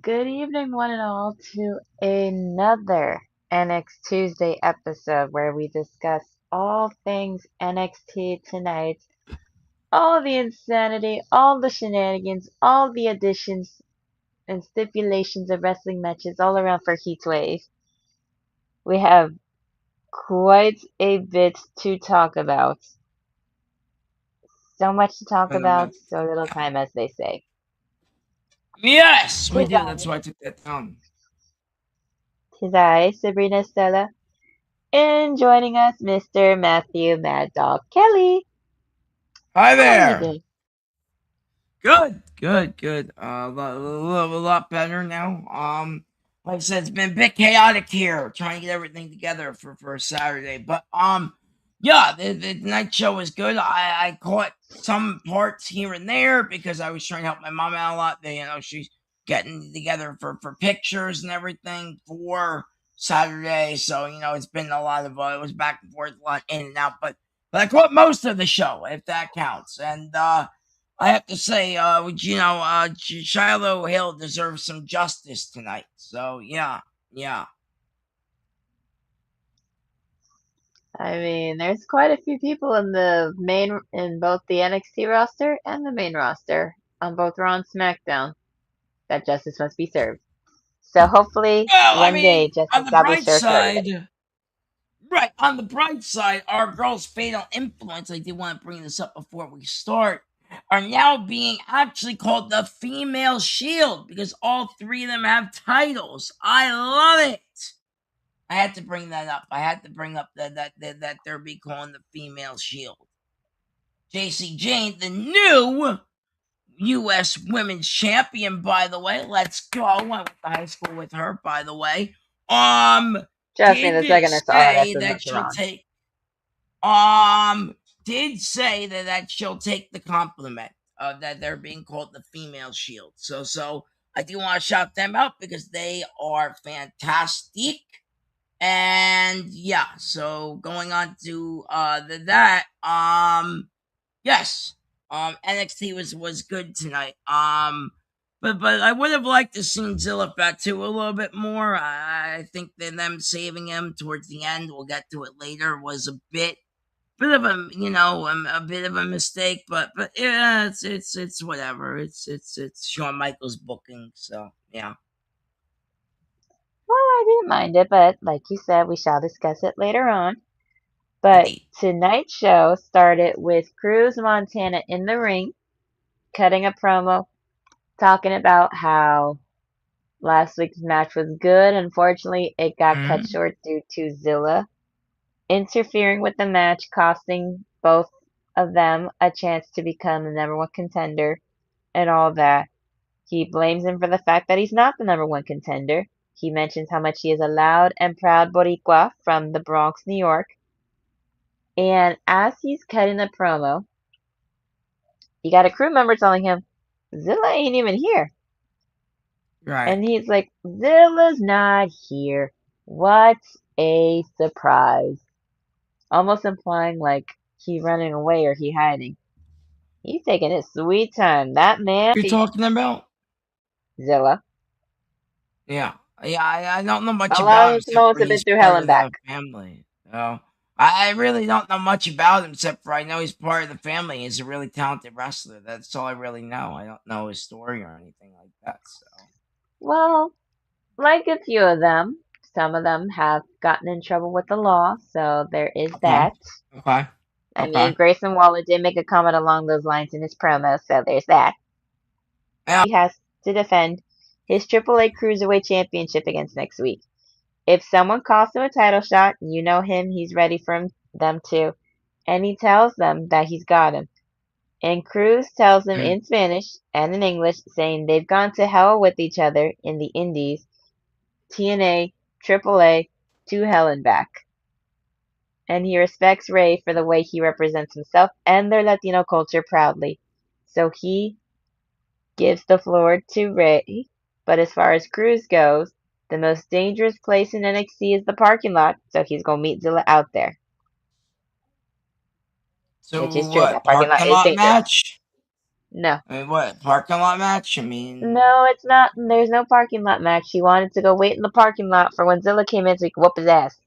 Good evening, one and all, to another NX Tuesday episode where we discuss all things NXT tonight, all the insanity, all the shenanigans, all the additions and stipulations of wrestling matches all around for HEATWAVE. We have quite a bit to talk about. So much to talk about, so little time, as they say. Yes, we do. That's why I took that down. Tis I, Sabrina Estella, and joining us, Mr. Matthew Mad Dog Kelly. Hi How are you there. doing? Good. A lot better now. Like I said, it's been a bit chaotic here, trying to get everything together for Saturday. But yeah, the night show was good. I caught some parts here and there because I was trying to help my mom out a lot. She's getting together for pictures and everything for Saturday. So it's been a lot of it was back and forth, a lot in and out. But I caught most of the show, if that counts. And I have to say, Shiloh Hill deserves some justice tonight. So yeah. I mean, there's quite a few people in both the NXT roster and the main roster on both Raw and SmackDown that justice must be served. So hopefully Well, one day on justice the shall be bright served for everybody. side, right, on the bright side, our girls' Fatal Influence, I did want to bring this up before we start, are now being actually called the Female Shield because all three of them have titles. I love it. I had to bring that up. I had to bring up that they're being calling the Female Shield. JC Jane, the new U.S. Women's Champion, by the way. Let's go. I went to high school with her, by the way. Trust me, the second I saw her, that's Say as that much she'll wrong. take did say that she'll take the compliment that they're being called the Female Shield. So I do want to shout them out because they are fantastic. And yeah, so going on to yes, NXT was good tonight. But I would have liked to see Zilla Fatu a little bit more. I think that them saving him towards the end, we'll get to it later, was a bit of a bit of a mistake. But yeah, it's whatever. It's Shawn Michaels booking, so yeah. Well, I didn't mind it, but like you said, we shall discuss it later on. But Indeed. tonight's show started with Cruz Montana in the ring, cutting a promo, talking about how last week's match was good. Unfortunately, it got cut short due to Zilla interfering with the match, costing both of them a chance to become the number one contender and all that. He blames him for the fact that he's not the number one contender. He mentions how much he is a loud and proud Boricua from the Bronx, New York. And as he's cutting the promo, you got a crew member telling him, Zilla ain't even here. Right. And he's like, Zilla's not here. What a surprise. Almost implying like he running away or he hiding. He's taking his sweet time. That man. You're talking about? Zilla. Yeah. I don't know much A lot about of him the except Samoans for have been he's through hell part and of the back. family. I really don't know much about him except for I know he's part of the family. He's a really talented wrestler. That's all I really know. I don't know his story or anything like that. So Well, like a few of them, some of them have gotten in trouble with the law, so there is that. Okay. I mean, Grayson Waller did make a comment along those lines in his promo, so there's that. Yeah. He has to defend his AAA Cruiserweight Championship against next week. If someone costs him a title shot, you know him, he's ready for them too. And he tells them that he's got him. And Cruz tells them in Spanish and in English, saying they've gone to hell with each other in the Indies, TNA, AAA, to hell and back. And he respects Ray for the way he represents himself and their Latino culture proudly. So he gives the floor to Ray. But as far as Cruz goes, the most dangerous place in NXT is the parking lot, so he's going to meet Zilla out there. So Which is true. what? That parking lot Parking is lot dangerous. match? No. I mean, what, parking lot match? I mean, No, it's not. There's no parking lot match. She wanted to go wait in the parking lot for when Zilla came in so he could whoop his ass.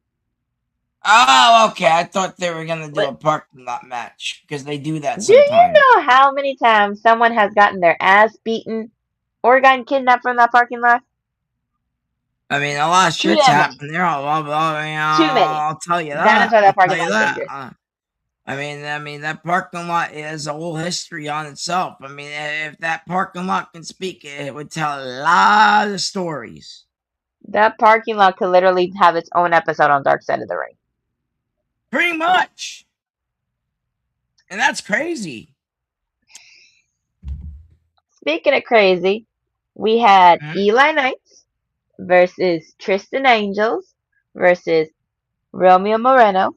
oh, okay. I thought they were gonna do But a parking lot match because they do that do you sometimes. know how many times someone has gotten their ass beaten or gotten kidnapped from that parking lot? I mean, a lot of Too shit's damn many. happened there. Too many. I'll tell you That is that. why I'll that tell parking you lot is that. dangerous. I mean that parking lot is a whole history on itself. I mean, if that parking lot can speak, it would tell a lot of stories. That parking lot could literally have its own episode on Dark Side of the Ring. Pretty much. And that's crazy. Speaking of crazy, we had Mhm. Eli Knights versus Tristan Angels versus Romeo Moreno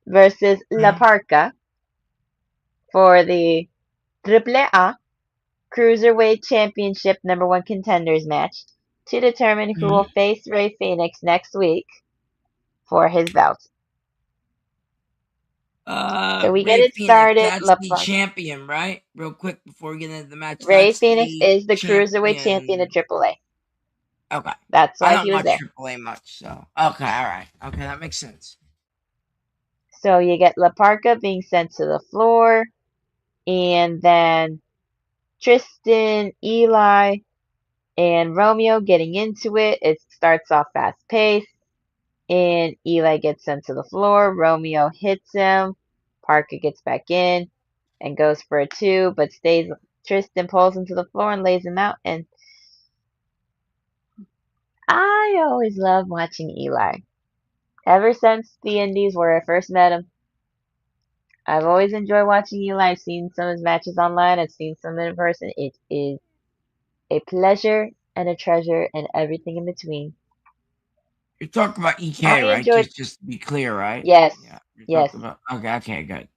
versus La Mhm. Parca for the Triple A Cruiserweight Championship #1 contenders match to determine who will Mhm. face Rey Fenix next week for his belt. So we get Ray it Phoenix, started. that's La the Parca. champion, right? Real quick before we get into the match, Rey that's Fenix the is the Cruiserweight champion of champion. AAA. Okay. That's I why don't he was watch there. AAA much, so okay, all right. Okay, that makes sense. So you get La Parca being sent to the floor, and then Tristan, Eli, and Romeo getting into it. It starts off fast paced, and Eli gets sent to the floor. Romeo hits him. Parker gets back in and goes for a 2, but stays. Tristan pulls him to the floor and lays him out. And I always love watching Eli. Ever since the Indies, where I first met him, I've always enjoyed watching Eli. I've seen some of his matches online. I've seen some in person. It is a pleasure and a treasure and everything in between. You're talking about EK, I right? enjoyed. Just to be clear, right? Yes, Yeah, you're yes. talking about. Okay, good.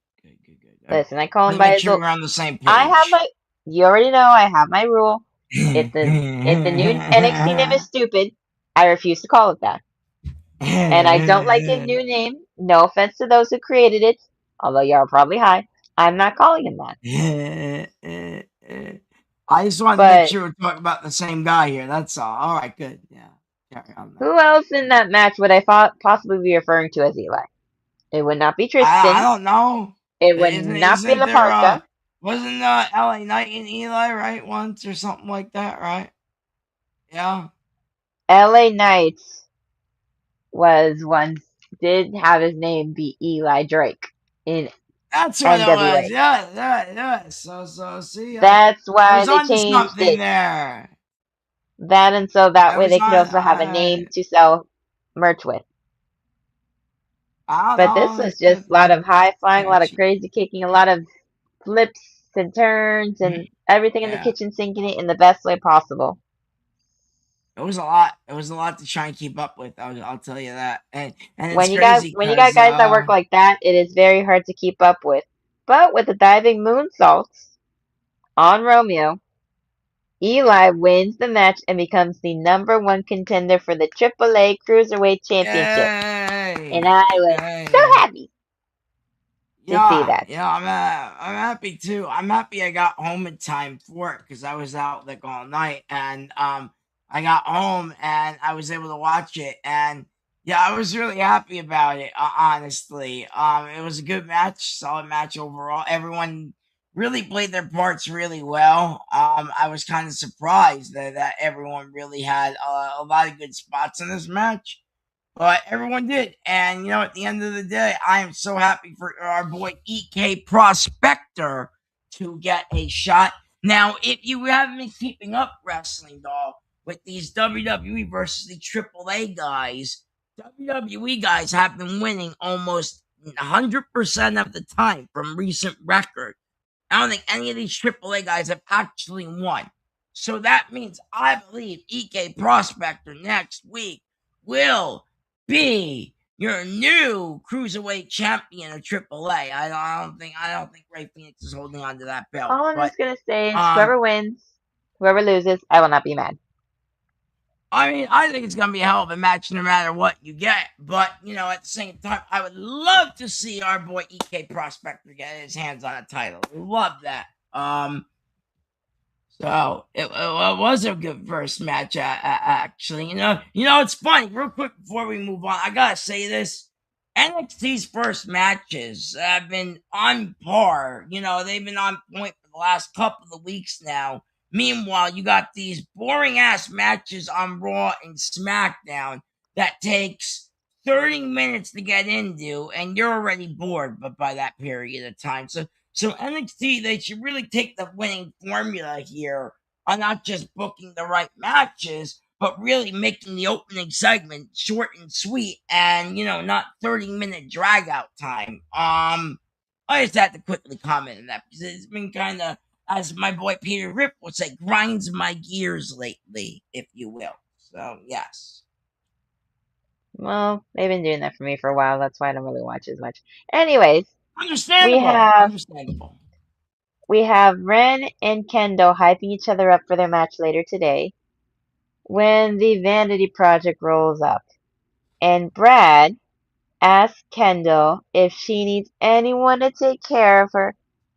Listen, I call Let him me by make his sure old. we're on the same I have page. my. You already know I have my rule. If the new NXT name is stupid, I refuse to call it that. And I don't like his new name. No offense to those who created it, although you're probably high. I'm not calling him that. I just wanted to make But sure we're talking about the same guy here. That's all. All right, good. Yeah, carry on now. who else in that match would I possibly be referring to as Eli? It would not be I Tristan. don't know. It would Isn't not be isn't La there Parca. wasn't LA Knight and Eli right once or something like that, right? Yeah. LA Knights was once did have his name be Eli Drake in That's what it was. NWA. Yeah. So see, That's I why was they on to changed something it. there. That and so that I way was they could on. also have a name to sell merch with. I don't But this know. was just a lot of high flying, a lot of Catchy. crazy kicking, a lot of flips and turns and everything in the Yeah. kitchen sinking it in the best way possible. It was a lot. It was a lot to try and keep up with. I'll tell you that. And it's crazy When you got because guys that work like that, it is very hard to keep up with. But with the diving moonsaults on Romeo, Eli wins the match and becomes the #1 contender for the AAA Cruiserweight Championship. And yay, I was so yay. happy to see that. I'm happy too. I'm happy I got home in time for it because I was out like all night, and I got home and I was able to watch it, and yeah, I was really happy about it. Honestly, it was a good match, solid match overall. Everyone really played their parts really well. I was kind of surprised that everyone really had a lot of good spots in this match. But everyone did. And, at the end of the day, I am so happy for our boy EK Prospector to get a shot. Now, if you haven't been keeping up wrestling, doll, with these WWE versus the AAA guys, WWE guys have been winning almost 100% of the time from recent record. I don't think any of these AAA guys have actually won. So that means I believe EK Prospector next week will be your new cruiserweight champion of AAA. I don't think Rey Fenix is holding on to that belt. All I'm But just gonna say is um whoever wins, whoever loses, I will not be mad. I mean, I think it's gonna be a hell of a match no matter what you get. But at the same time, I would love to see our boy EK Prospector get his hands on a title. Love that. So it was a good first match, actually. It's funny. Real quick before we move on, I gotta say this: NXT's first matches have been on par. They've been on point for the last couple of weeks now. Meanwhile, you got these boring ass matches on Raw and SmackDown that takes 30 minutes to get into, and you're already bored. But by that period of time, so NXT, they should really take the winning formula here on not just booking the right matches, but really making the opening segment short and sweet and, not 30-minute drag out time. I just had to quickly comment on that because it's been kind of, as my boy Peter Rip would say, grinds my gears lately, if you will. So, yes. Well, they've been doing that for me for a while. That's why I don't really watch as much. Anyways, we Understandable. have Understandable. we have Wren and Kendal hyping each other up for their match later today when the Vanity Project rolls up. And Brad asks Kendal if she needs anyone to take care of her,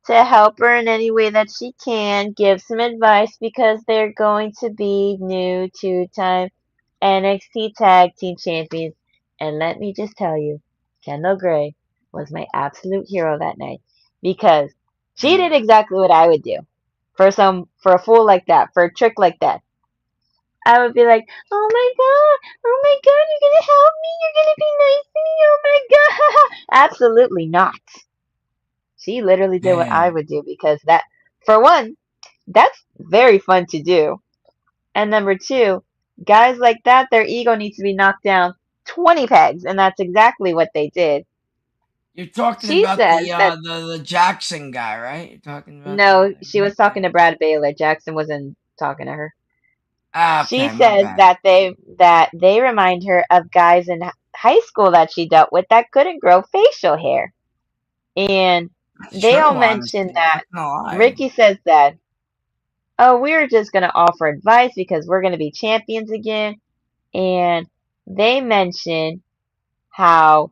to help her in any way that she can, give some advice because they're going to be new two-time NXT Tag Team Champions. And let me just tell you, Kendall Gray was my absolute hero that night because she did exactly what I would do for a fool like that, for a trick like that. I would be like, oh my god, you're gonna help me, you're gonna be nice to me, oh my god. Absolutely not. She literally did what I Man, would do because for one, that's very fun to do. And number two, guys like that, their ego needs to be knocked down 20 pegs, and that's exactly what they did. you're talking She about says that the Jackson guy, right? You're talking about no, she was okay. talking to Brad Baylor. Jackson wasn't talking to her. She Okay, my says bad. that they remind her of guys in high school that she dealt with that couldn't grow facial hair. And That's they true, all mention honestly. that Not gonna lie. Ricky says that, oh, we're just going to offer advice because we're going to be champions again. And they mention how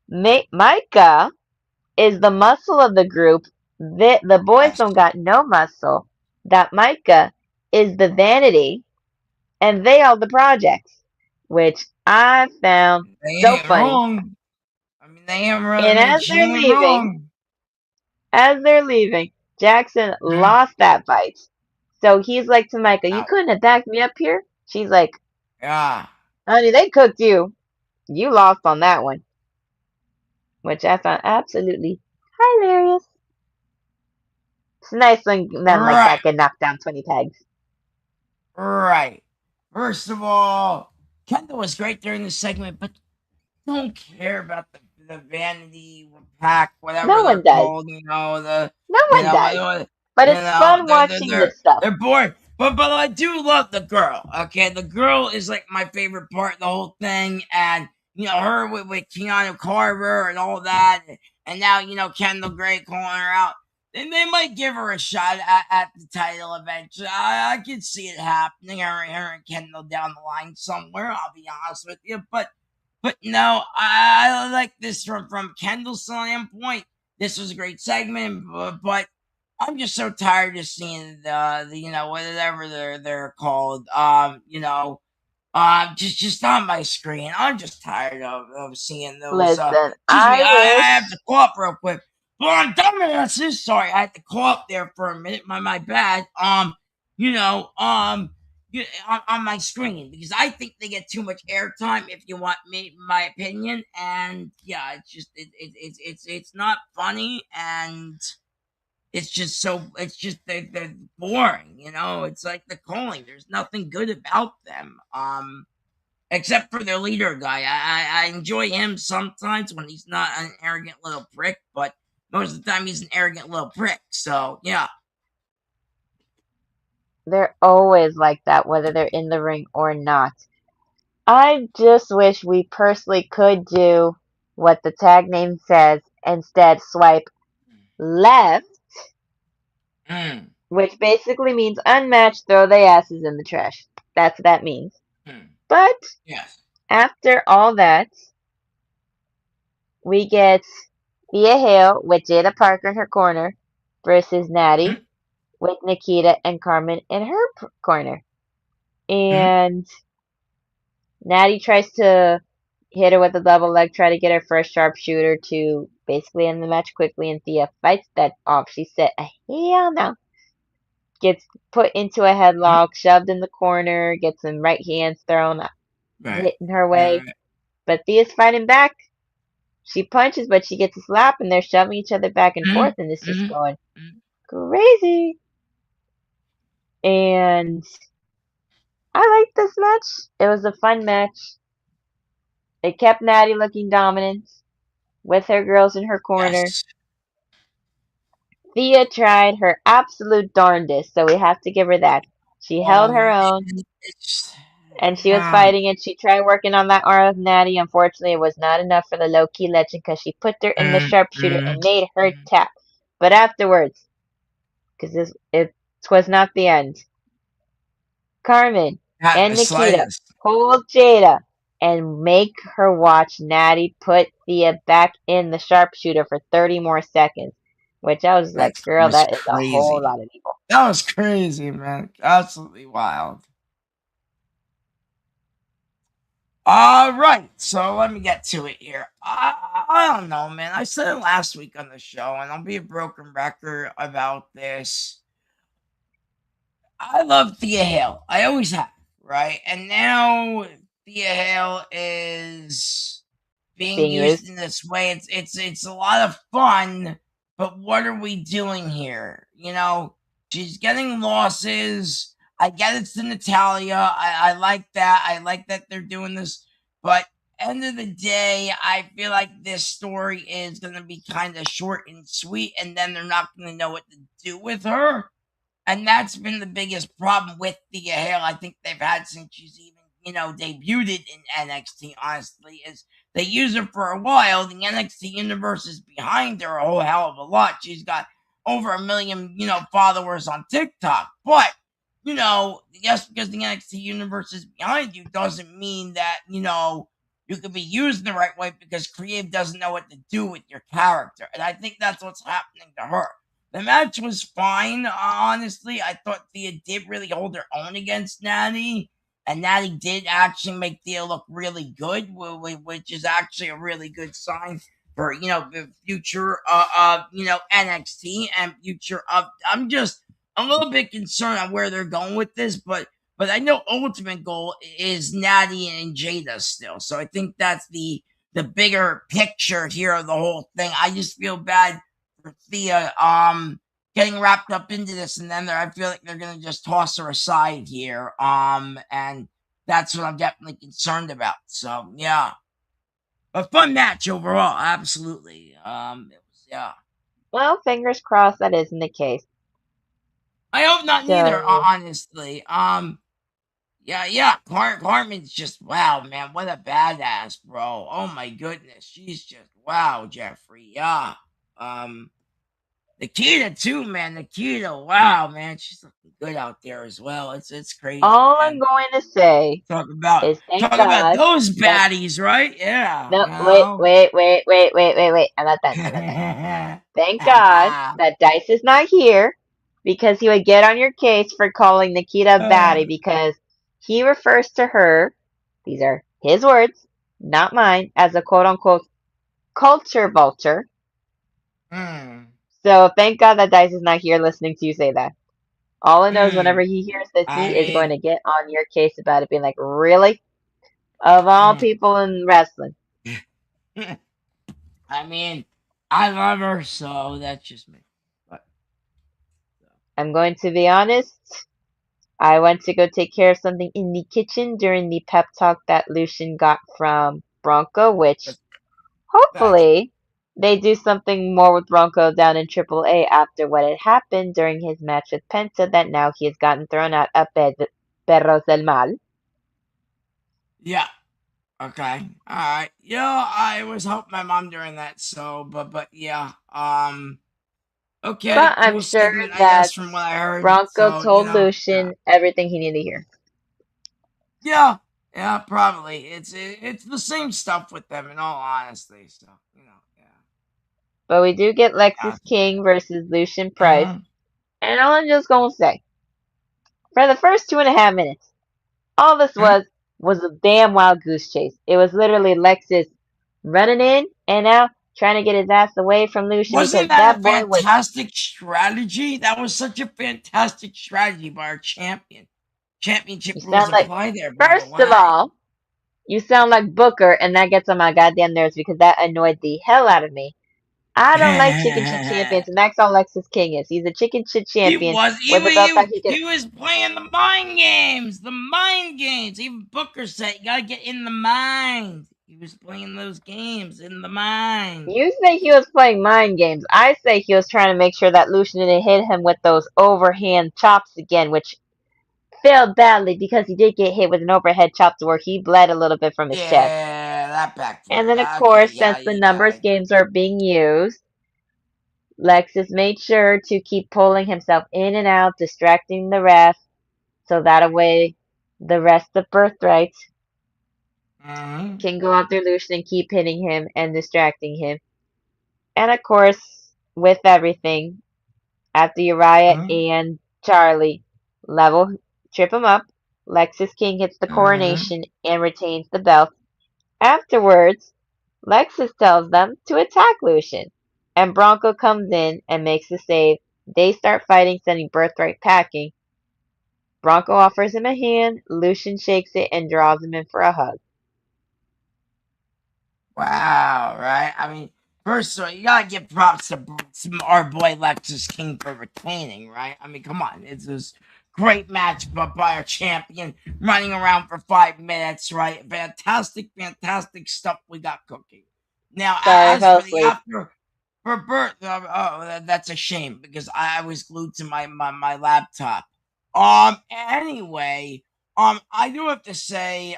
Micah is the muscle of the group. The boys Yes, don't got no muscle. That Micah is the vanity and they are the projects, which I found they so ain't funny. wrong. I mean, they ain't really. I And mean, she ain't wrong. as they're leaving, Jackson Mhm. lost that fight. So he's like to Micah, you Ouch. couldn't have backed me up here? She's like, Yeah. honey, they cooked you. You lost on that one, which I found absolutely hilarious. It's nice when men like Right. that get knocked down 20 pegs. Right. First of all, Kendall was great during this segment, but don't care about the vanity pack, whatever No they're one does. called. The No you one know does. But it's fun watching they're this stuff. they're boring. But I do love the girl. Okay, the girl is like my favorite part of the whole thing, and her with Keanu Carver and all that, and now Kendall Gray calling her out. And they might give her a shot at the title eventually. I could see it happening. Her and Kendall down the line somewhere. I'll be honest with you, but no, I like this from Kendall's standpoint. This was a great segment, but I'm just so tired of seeing the whatever they're called. Just on my screen. I'm just tired of seeing those. Listen, Excuse me, I I have wish to cough real quick. Blonde dumbasses. Sorry, I had to cough there for a minute. My bad. You know, you, on my screen because I think they get too much airtime. If you want me, my opinion, and yeah, it's just it's not funny, and they're boring. It's like the calling. There's nothing good about them. Except for their leader guy. I enjoy him sometimes when he's not an arrogant little prick, but most of the time he's an arrogant little prick. So yeah. they're always like that, whether they're in the ring or not. I just wish we personally could do what the tag name says, instead swipe left, Mm, which basically means unmatched, throw their asses in the trash. That's what that means. mm, But yes. after all that, we get Thea Hale with Jada Parker in her corner versus Mm, Natty. with Nikita and Carmen in her corner. Mm-hmm. And Natty tries to hit her with a double leg, try to get her first sharpshooter to basically end the match quickly, and Thea fights that off. She said, hell no. Gets put into a headlock, shoved in the corner, gets some right hands thrown, Right. hitting her Right. way. Right. But Thea's fighting back. She punches, but she gets a slap, and they're shoving each other back and forth, and it's just Mm-hmm. going crazy. And I liked this match. It was a fun match. It kept Natty looking dominant with her girls in her corner. Yes. Thea tried her absolute darndest, so we have to give her that. She held her own, It's and she was fighting, and she tried working on that arm of Natty. Unfortunately, it was not enough for the low-key legend because she put her in the sharpshooter and made her tap. But afterwards, because it was not the end, Carmen not and the Nikita slightest. hold Jada and make her watch Natty put Thea back in the sharpshooter for 30 more seconds. Which I was like, That girl, was that is a whole crazy. lot of people. That was crazy, man. Absolutely wild. All right, so let me get to it here. I don't know, man. I said it last week on the show, and I'll be a broken record about this. I love Thea Hale. I always have, right? And now Thea Hale is being Being used used. in this way. It's a lot of fun, but what are we doing here? You know, she's getting losses. I get it's to Natalia. I like that. I like that they're doing this, but end of the day, I feel like this story is gonna be kind of short and sweet, and then they're not gonna know what to do with her. And that's been the biggest problem with Thea Hale. I think they've had since she's even, debuted in NXT, honestly, is they use her for a while. The NXT universe is behind her a whole hell of a lot. She's got over 1 million, followers on TikTok. But, just because the NXT universe is behind you doesn't mean that, you can be used the right way because creative doesn't know what to do with your character. And I think that's what's happening to her. The match was fine, honestly. I thought Thea did really hold her own against Natty, and Natty did actually make Thea look really good, which is actually a really good sign for the future NXT and future of. I'm just a little bit concerned on where they're going with this, but I know ultimate goal is Natty and Jada still, so I think that's the bigger picture here of the whole thing. I just feel bad for Thea getting wrapped up into this, and then I feel like they're gonna just toss her aside here. And that's what I'm definitely concerned about. So yeah. A fun match overall, absolutely. It was, yeah. Well, fingers crossed that isn't the case. I hope not neither, So, honestly. Yeah. Carmen's just wow, man. What a badass, bro. Oh my goodness. She's just wow, Jeffrey. Yeah. Um Nikita too, man. Nikita, wow, man, she's looking good out there as well. It's crazy, all I'm man. going to say Talk about is thank talk about God those that. baddies, right? Yeah, No, you wait, know. wait, wait, wait, wait, wait, wait. I'm not done. I'm not done. Thank God that Dice is not here because he would get on your case for calling Nikita a baddie because he refers to her, these are his words, not mine, as a quote unquote culture vulture. mm, So thank God that Dice is not here listening to you say that. All I know is whenever mm. he hears this, I he is going mean, to get on your case about it, being like, really? Of all mm. people in wrestling. I mean, I love her, so that's just me. But so. I'm going to be honest. I went to go take care of something in the kitchen during the pep talk that Lucien got from Bronco, which But gotcha. hopefully they do something more with Bronco down in AAA after what had happened during his match with Penta that now he has gotten thrown out of Perros del Mal. Yeah. Okay. All right. Yeah, I was helping my mom during that. So, but yeah. Okay. But I'm Cool sure segment, I guess, that from what I heard. Bronco So told yeah. Lucien everything he needed to hear. Yeah. Yeah. Probably. It's the same stuff with them, in all honesty. So yeah. But we do get Lexis Gotcha. King versus Lucien Price. Mhm. And all I'm just gonna say, for the first 2.5 minutes, all this Hmm? was a damn wild goose chase. It was literally Lexis running in and out, trying to get his ass away from Lucien because Wasn't that a that boy was. fantastic strategy? That was such a fantastic strategy by our champion. Championship You rules sound like. apply there, by the First of way. all, you sound like Booker, and that gets on my goddamn nerves because that annoyed the hell out of me. I don't like chicken shit champions, and that's all Lexis King is. He's a chicken shit He champion was with a belt that he can. he was playing the mind games. The mind games. Even Booker said you gotta get in the mind. He was playing those games in the mind. You say he was playing mind games. I say he was trying to make sure that Lucien didn't hit him with those overhand chops again, which failed badly because he did get hit with an overhead chop to where he bled a little bit from his chest. Yeah, that And backfired. then, of Okay, course, yeah, since the yeah. numbers games are being used, Lexis made sure to keep pulling himself in and out, distracting the ref, so that way the rest of Birthright Mm-hmm. can go after Lucien and keep hitting him and distracting him. And of course, with everything, after Uriah Mm-hmm. and Charlie trip him up, Lexis King hits the Mm-hmm. coronation and retains the belt. Afterwards, Lexis tells them to attack Lucien, and Bronco comes in and makes the save. They start fighting, sending Birthright packing. Bronco offers him a hand, Lucien shakes it and draws him in for a hug. Wow, right? I mean, first of all, you gotta give props to our boy Lexus King for retaining, right? I mean, come on, it's this great match by our champion running around for 5 minutes, right? Fantastic, fantastic stuff we got cooking. Now, Sorry, I as fell for the asleep. after for Bert, that's a shame because I was glued to my laptop. Anyway, I do have to say,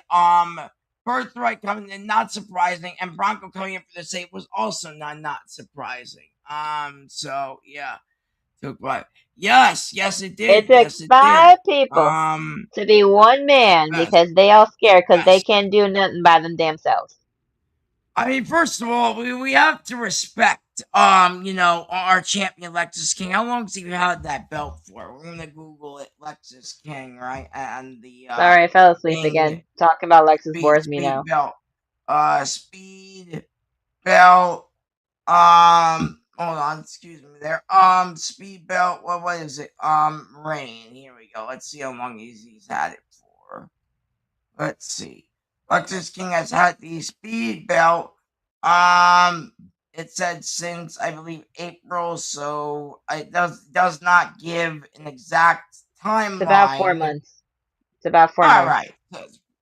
Birthright coming in, not surprising, and Bronco coming in for the save was also not surprising. So yeah, took what? Yes, it It did. took Yes, it did. 5 people to be one man Yes, because they all scared because they yes. can't do nothing by them damn selves. I mean, first of all, we have to respect, our champion Lexus King. How long has he had that belt for? We're gonna Google it, Lexus King, right? And the Sorry, I fell asleep King again. Talking about Lexus bores me speed now. belt, speed belt. Hold on, excuse me there. Speed belt. What is it? Rain. Here we go. Let's see how long he's had it for. Let's see. Lexus King has had the speed belt. It said since I believe April, so it does not give an exact It's about four timeline. months. It's about four All months. right.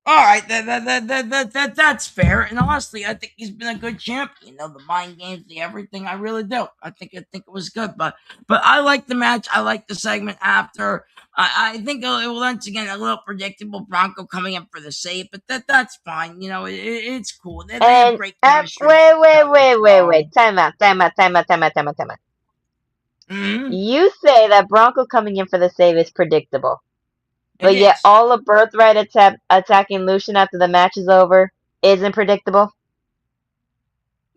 All right, that's fair. And honestly, I think he's been a good champion. The mind games, the everything. I really do. I think it was good. But I like the match. I like the segment after. I think it will once again a little predictable. Bronco coming in for the save, but that's fine. It's cool. They have And great chemistry with wait, each wait, other. wait, wait, So. wait. Time out, time out, time out, time out, time out, time out. Mhm. You say that Bronco coming in for the save is predictable, It but yet is. all of Birthright attacking Lucien after the match is over isn't predictable?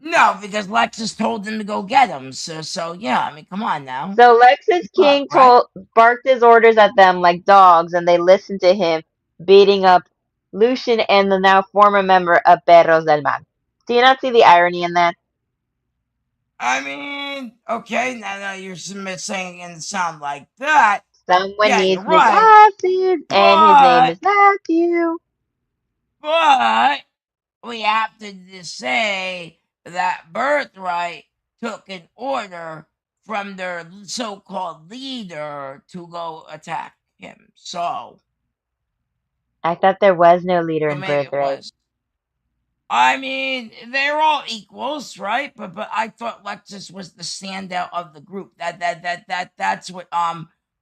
No, because Lexus told him to go get him. So yeah. I mean, come on now. So Lexus Keep up, King right? barked his orders at them like dogs, and they listened to him, beating up Lucien and the now former member of Perros del Mal. Do you not see the irony in that? I mean, okay, now you're saying it in sound like that. Someone Yeah, you're needs new right. glasses, and his name But, is Matthew. but, we have to just say that Birthright took an order from their so called leader to go attack him. So, I thought there was no leader or in maybe it Birthright. was. I mean, they're all equals, right? But I thought Lexus was the standout of the group. That's what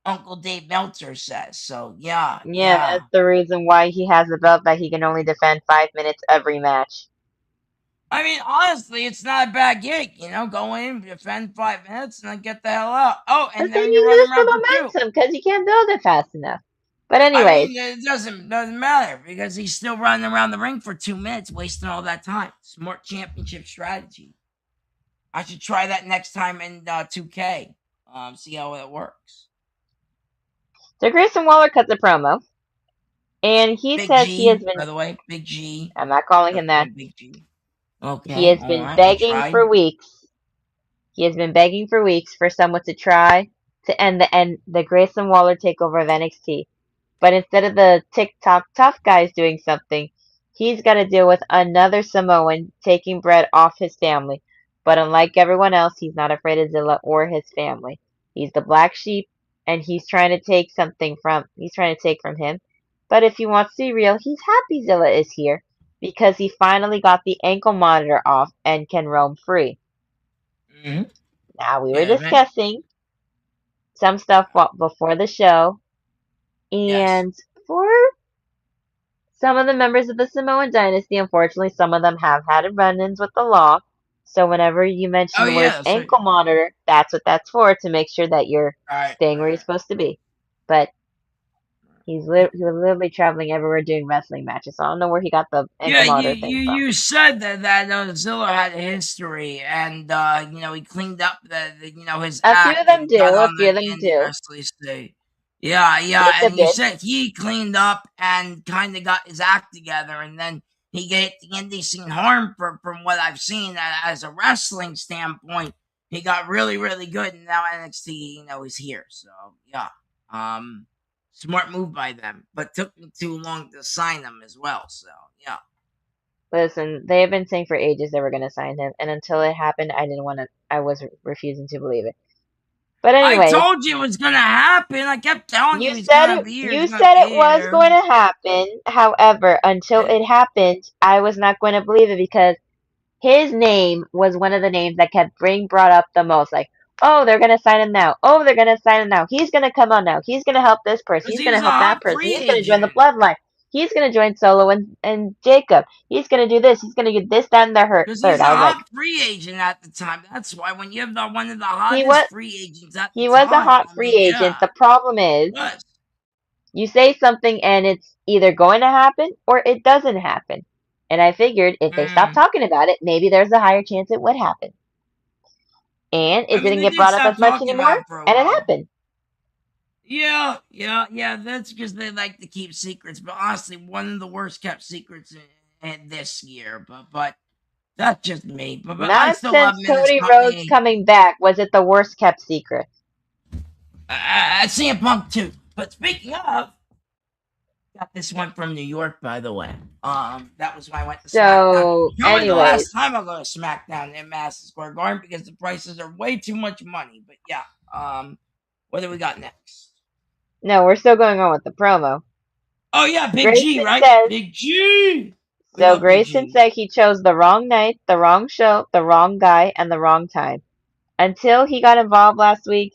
Uncle Dave Meltzer says. So yeah, Yeah, yeah. that's the reason why he has a belt that he can only defend 5 minutes every match. I mean, honestly, it's not a bad gig. Go in, defend 5 minutes, and then get the hell out. Oh, But and then then you you're running lose around for the two. momentum because you can't build it fast enough. But I anyways, mean, it doesn't matter because he's still running around the ring for 2 minutes, wasting all that time. Smart championship strategy. I should try that next time in 2K. See how it works. So Grayson Waller cuts a promo, and he Big says he has G, been. by the way. Big G. I'm not calling him that. Big G. He Okay, has been alright, we begging tried. for weeks. He has been begging for weeks for someone to try to end the Grayson Waller takeover of NXT. But instead of the TikTok tough guys doing something, he's got to deal with another Samoan taking bread off his family. But unlike everyone else, he's not afraid of Zilla or his family. He's the black sheep, and he's trying to take from him. But if he wants to be real, he's happy Zilla is here because he finally got the ankle monitor off and can roam free. Mm-hmm. Now we were Yeah, man. discussing some stuff before the show, Yes. and for some of the members of the Samoan dynasty, unfortunately, some of them have had run-ins with the law. So whenever you mention Oh, the words yeah, so, ankle monitor, that's what that's for, to make sure that you're right, staying where you're right. supposed to be. But he was literally traveling everywhere doing wrestling matches. So I don't know where he got the Yeah, ankle monitor thing from. you said that Zilla had a history, and he cleaned up his A few of act them and got do. A on few of the them indie do. wrestling stage. Yeah, yeah, Jacob and you did. said he cleaned up and kind of got his act together, and then he get the indie scene harm from what I've seen as a wrestling standpoint. He got really, really good, and now NXT, is here. So yeah, smart move by them, but took me too long to sign him as well. So yeah. Listen, they have been saying for ages they were going to sign him, and until it happened, I didn't want to. I was refusing to believe it. But I anyways, told you it was gonna happen. I kept telling you you he's said gonna it. be here. He's You gonna said it be was here. going to happen. However, until it happened, I was not going to believe it because his name was one of the names that kept being brought up the most. Like, oh, they're going to sign him now. Oh, they're going to sign him now. He's going to come on now. He's going to help this person. Because He's he going was to a help that hot person. free He's going to join the agent. bloodline. He's going to join Solo and Jacob. He's going to do this. He's going to get this, that, and the Because he's third. a I was like, hot free agent at the time. That's why when you have one of the he was hottest free agents at the he was a time, hot I free mean, agent. yeah, The problem is was. you say something and it's either going to happen or it doesn't happen. And I figured if they stopped Mm. talking about it, maybe there's a higher chance it would happen. And I it mean, didn't they get did brought up stop as much talking anymore, about it for a and it while. happened. Yeah, yeah, yeah. That's because they like to keep secrets. But honestly, one of the worst kept secrets in this year. But that's just me. But I Not still love since him in his Cody Rhodes company. coming back was it the worst kept secret. CM Punk too. But speaking of, got this one from New York, by the way. That was when I went to SmackDown. So, Probably the anyways, last time I'll go to SmackDown in Madison Square Garden because the prices are way too much money. But yeah, what do we got next? no, we're still going on with the promo. Oh yeah, Big G, Grayson right? says, Big G. We so love Big Grayson G. said he chose the wrong night, the wrong show, the wrong guy, and the wrong time. Until he got involved last week,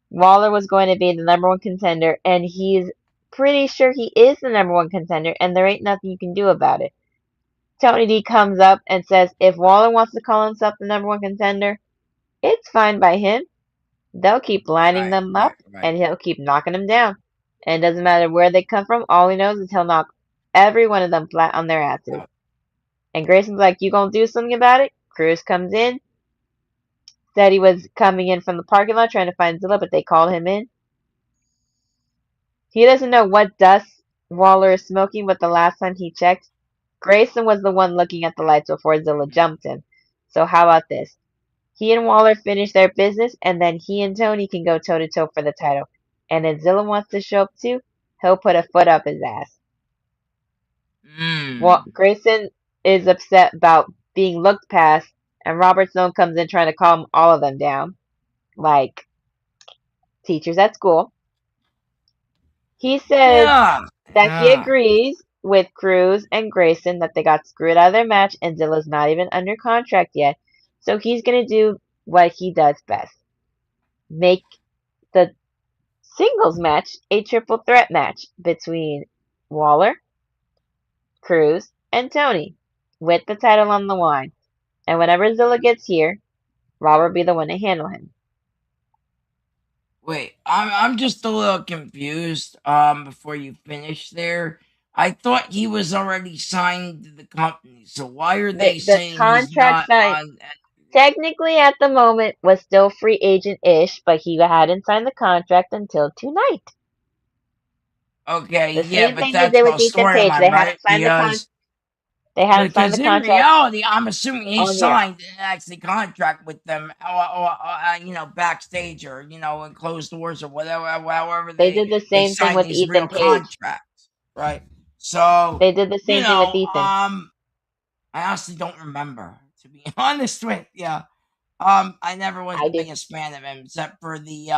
Waller was going to be the number one contender, and he's pretty sure he is the number one contender, and there ain't nothing you can do about it. Tony D comes up and says if Waller wants to call himself the number one contender, it's fine by him. They'll keep lining Right, them up, right, right. and he'll keep knocking them down. And it doesn't matter where they come from, all he knows is he'll knock every one of them flat on their asses. And Grayson's like, you gonna do something about it? Cruz comes in, said he was coming in from the parking lot trying to find Zilla, but they called him in. He doesn't know what dust Waller is smoking, but the last time he checked, Grayson was the one looking at the lights before Zilla jumped him. So how about this? He and Waller finish their business, and then he and Tony can go toe-to-toe for the title. And if Zilla wants to show up too, he'll put a foot up his ass. Well, Mm. Grayson is upset about being looked past, and Robert Stone comes in trying to calm all of them down, like teachers at school. He says Yeah, that he yeah. agrees with Cruz and Grayson that they got screwed out of their match and Zilla's not even under contract yet. So he's going to do what he does best. Make the singles match a triple threat match between Waller, Cruz, and Tony with the title on the line. And whenever Zilla gets here, Robert will be the one to handle him. Wait, I'm just a little confused. Before you finish there, I thought he was already signed to the company. So why are they The saying he's contract not signed on? technically at the moment was still free agent ish, but he hadn't signed the contract until tonight. Okay, The yeah, same but thing they that's did all with Ethan Page. storyline, right? They hadn't signed the Because in contract reality, I'm assuming he all year. signed an actually contract with them, backstage or in closed doors or whatever, however They did the they same thing sign with these Ethan real Page. contracts, right? So They did the same thing with Ethan. I honestly don't remember, to be honest with you. I never was I the do. biggest fan of him, except for the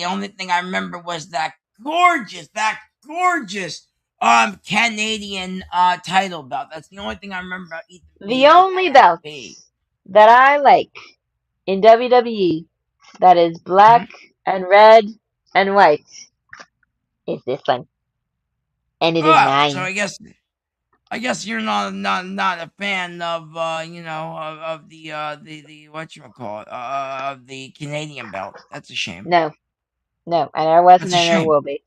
only thing I remember was that gorgeous Canadian title belt. That's the only thing I remember about Ethan The Page in only NXT. belts that I like in WWE that is black Mhm. and red and white is this one. And it is Oh, so mine. I guess you're not a fan of the whatchamacallit, of the Canadian belt. That's a shame. No, no, and there wasn't That's a and there shame. will be.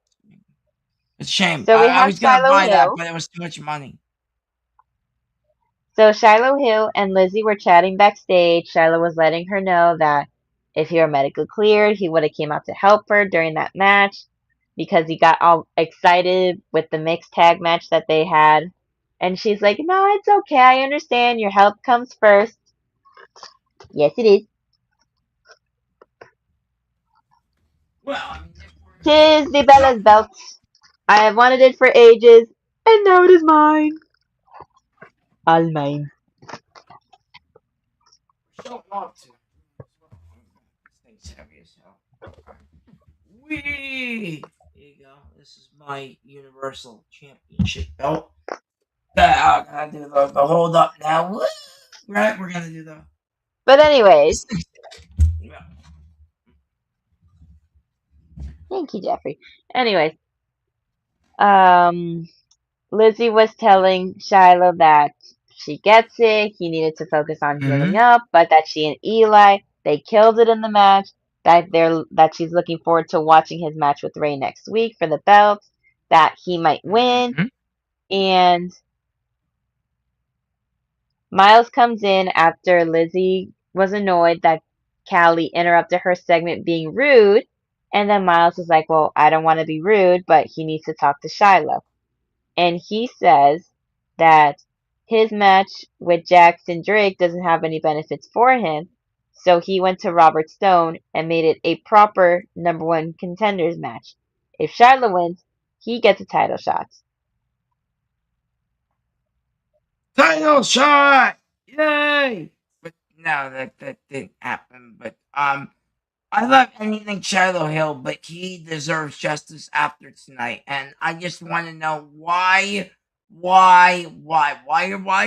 It's a shame. So we I have was gonna Shiloh buy that, Hill. but it was too much money. So Shiloh Hill and Lizzie were chatting backstage. Shiloh was letting her know that if he were medically cleared, he would have came out to help her during that match because he got all excited with the mixed tag match that they had. And she's like, "No, it's okay. I understand. Your health comes first." Yes, it is. Well, I mean, if we're 'Tis the Bella's showing belt. up, I have wanted it for ages, and now it is mine. All mine. showing up to. Well, this thing's heavy as hell. Okay. Wee. There you go. This is my Universal Championship belt. I'm gonna do the hold up now. Woo! Right, we're gonna do the. But anyways, This thing's yeah. thank you, Jeffrey. Anyways, um, Lizzie was telling Shiloh that she gets it, he needed to focus on healing Mm-hmm. up, but that she and Eli, they killed it in the match, that she's looking forward to watching his match with Ray next week for the belt, that he might win, Mm-hmm. and Myles comes in after Lizzie was annoyed that Callie interrupted her segment being rude, and then Myles is like, well, I don't want to be rude, but he needs to talk to Shiloh. And he says that his match with Jackson Drake doesn't have any benefits for him, so he went to Robert Stone and made it a proper number one contenders match. If Shiloh wins, he gets a title shot. Title shot! Yay! But no, that didn't happen. But I love anything Shiloh Hill, but he deserves justice after tonight. And I just want to know why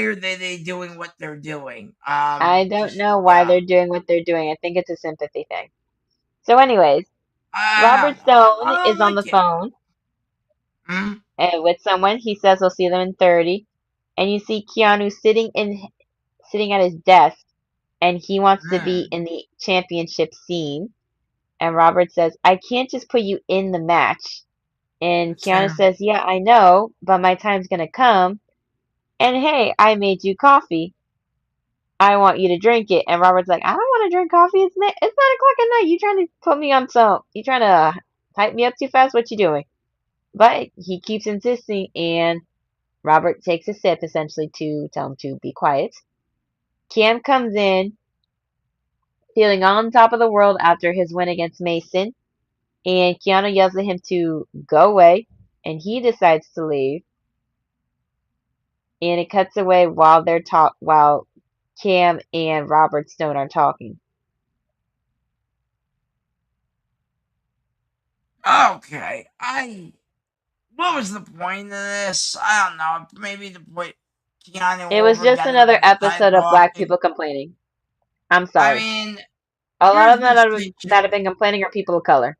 are they doing what they're doing? I don't Just know why yeah. they're doing what they're doing. I think it's a sympathy thing. So, anyways, I Robert don't know. I, Stone I don't is on like the it. phone Hmm? with someone. He says he'll see them in 30. And you see Keanu sitting at his desk and he wants to be Hmm. in the championship scene. And Robert says, I can't just put you in the match. And That's Keanu fair. says, yeah, I know, but my time's going to come. And hey, I made you coffee. I want you to drink it. And Robert's like, I don't want to drink coffee. It's 9 o'clock at night. You trying to put me on you trying to hype me up too fast? What you doing? But he keeps insisting, and Robert takes a sip essentially to tell him to be quiet. Cam comes in feeling on top of the world after his win against Mason, and Keanu yells at him to go away, and he decides to leave. And it cuts away while Cam and Robert Stone are talking. Okay. What was the point of this? I don't know. Maybe the point Keanu It was over just getting another all episode of black diabolical. people complaining. I'm I sorry. mean, A lot here's of them the that have been complaining are people of color.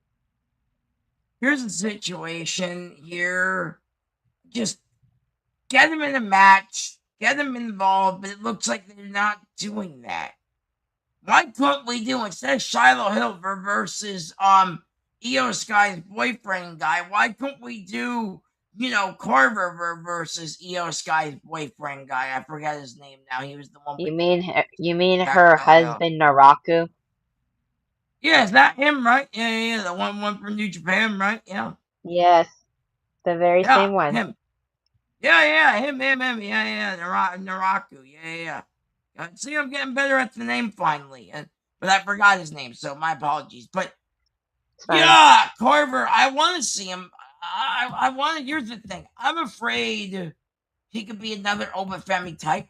here's the situation here. Just get them in a match, get them involved, but it looks like they're not doing that. Why couldn't we do instead of Shiloh Hill versus Io Sky's boyfriend guy? Why couldn't we do Carver versus Io Sky's boyfriend guy? I forget his name now. He was the one with You mean back her the hill. husband Naraku? Yeah, is that him, right? Yeah, the one from New Japan, right? Yeah. Yes. The very Yeah, same one. him. Yeah, him, yeah, Naraku, yeah. See, I'm getting better at the name finally, but I forgot his name, so my apologies. But It's fine. yeah, Carver, I want to see him. I want to. Here's the thing. I'm afraid he could be another Obafemi type.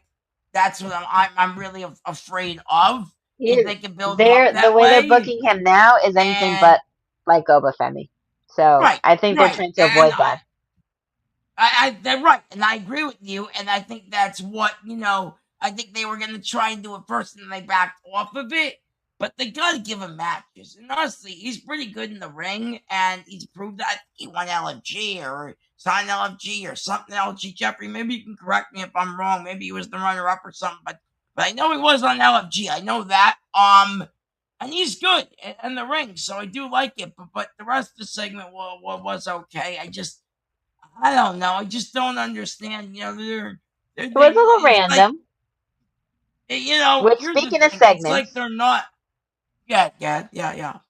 That's what I'm really afraid of. If they can build him up The that way they're way, booking him now is anything and but like Obafemi. So right, I think they're right, trying to and avoid that. they're right, and I agree with you, and I think that's what I think they were going to try and do it first, and they backed off of it. But they got to give him matches, and honestly, he's pretty good in the ring, and he's proved that he won LFG or signed LFG or something. LFG Jeffrey, maybe you can correct me if I'm wrong. Maybe he was the runner-up or something, but I know he was on LFG. I know that. And he's good in the ring, so I do like it. But the rest of the segment was okay. I don't know. I just don't understand. It was a little it's like random. Which, here's the speaking of thing. It's like segments, they're not. Yeah.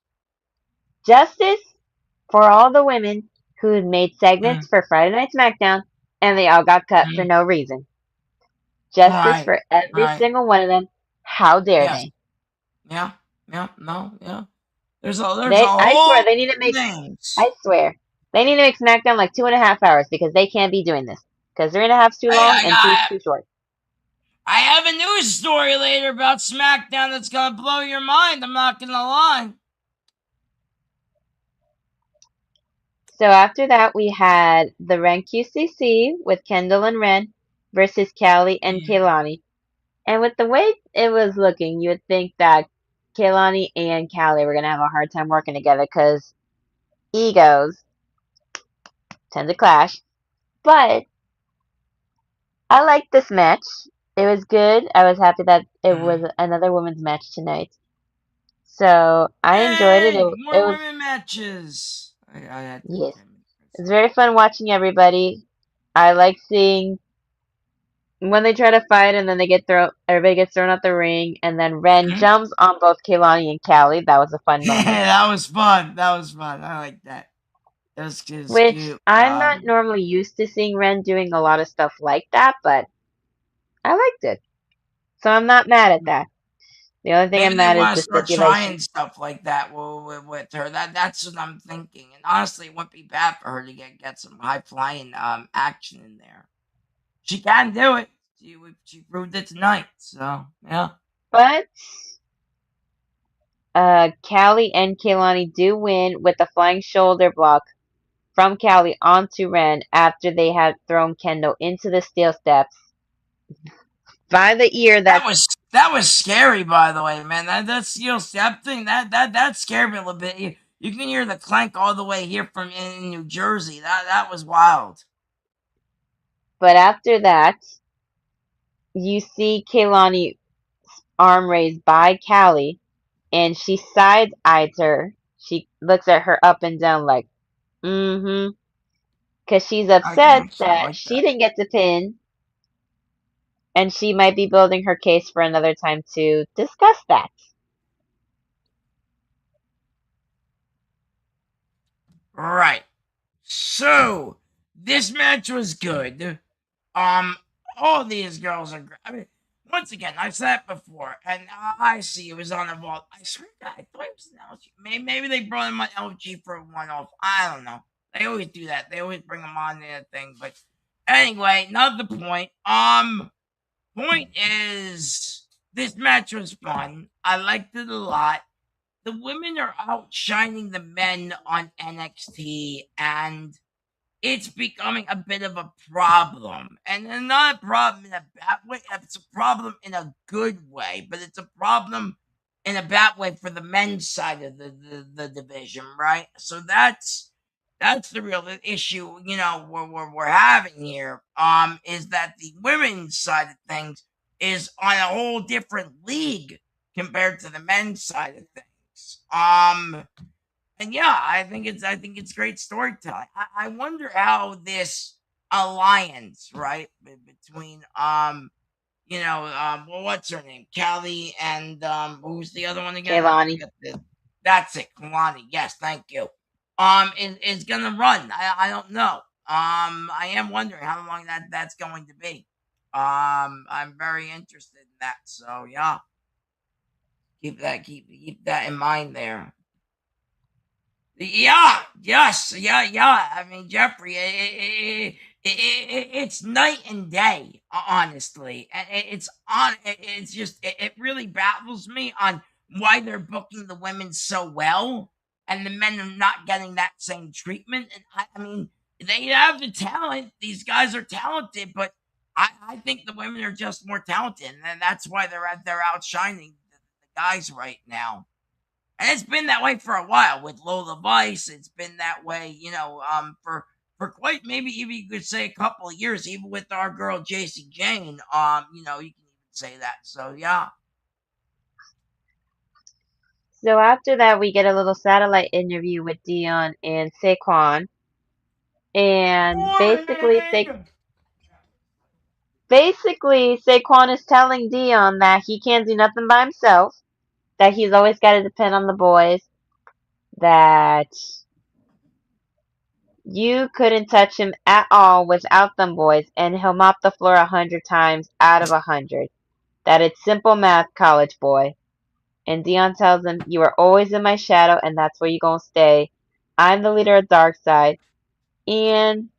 justice for all the women who made segments Mm, for Friday Night SmackDown and they all got cut for mm. no reason. Justice Right, for every right. single one of them. How dare Yes, they? yeah, no, yeah. There's a I swear whole they need to make. names. I swear they need to make SmackDown like 2.5 hours because they can't be doing this because 3.5 is too Hey, long and two is too short. I have a news story later about SmackDown that's gonna blow your mind. I'm not gonna lie. So after that, we had the Ren QCC with Kendal and Wren versus Callie and Mm. Kelani. And with the way it was looking, you would think that Kelani and Callie were going to have a hard time working together because egos tend to clash. But I liked this match. It was good. I was happy that it was Mm. another women's match tonight. So I enjoyed it. Hey, It more was, women matches. I had to yes, 10 minutes. it's very fun watching everybody. I like seeing when they try to fight and then everybody gets thrown out the ring, and then Ren Mhm. jumps on both Kelani and Callie. That was a fun moment. That was fun. That was fun. I like that. That was Which cute. I'm not normally used to seeing Ren doing a lot of stuff like that, but I liked it. So I'm not mad at that. The only thing I'm Maybe they mad is want to the start trying stipulation. stuff like that with her. That's what I'm thinking. And honestly, it wouldn't be bad for her to get some high flying action in there. She can do it. She proved it tonight. So yeah. But Callie and Kelani do win with a flying shoulder block from Callie onto Ren after they had thrown Kendall into the steel steps. By the ear, That was scary, by the way, man. That steel step thing that scared me a little bit. You can hear the clank all the way here from in New Jersey. That was wild. but after that, you see Kelani arm raised by Callie, and she side eyes her. She looks at her up and down like, mm-hmm, because she's I can upset actually that like she that. didn't get to pin, and she might be building her case for another time to discuss that. Right. So this match was good. Um, all these girls are great. I mean, once again, I've said it before, and I see it was on the vault. I swear to God, I thought it was an LG. Maybe they brought him on LG for a one-off. I don't know. They always do that. They always bring him on the thing. But anyway, not the point. Point is, this match was fun. I liked it a lot. The women are outshining the men on NXT, and it's becoming a bit of a problem. And not a problem in a bad way. It's a problem in a good way, but it's a problem in a bad way for the men's side of the division, right? So that's the real issue, we're having here. Is that the women's side of things is on a whole different league compared to the men's side of things. And yeah, I think it's great storytelling. I wonder how this alliance, right, between well, what's her name, Callie, and who's the other one again? I Kelani. forget the. That's it, Kalani. Yes, thank you. Is gonna run. I don't know. I am wondering how long that's going to be. I'm very interested in that. So yeah, keep that in mind there. Yeah, yes, yeah. I mean, Jeffrey, it's night and day, honestly. It's just, it really baffles me on why they're booking the women so well and the men are not getting that same treatment. And I mean, they have the talent. These guys are talented, but I think the women are just more talented, and that's why they're outshining the guys right now. And it's been that way for a while with Lola Vice. It's been that way, for quite maybe even you could say a couple of years, even with our girl JC Jane. You can even say that. So yeah. So after that, we get a little satellite interview with Dion and Saquon, and Boring. basically Saquon is telling Dion that he can't do nothing by himself, that he's always got to depend on the boys, that you couldn't touch him at all without them boys, and he'll mop the floor 100 times out of 100. That it's simple math, college boy. And Dion tells him, "You are always in my shadow, and that's where you're gonna stay. I'm the leader of Dark Side." And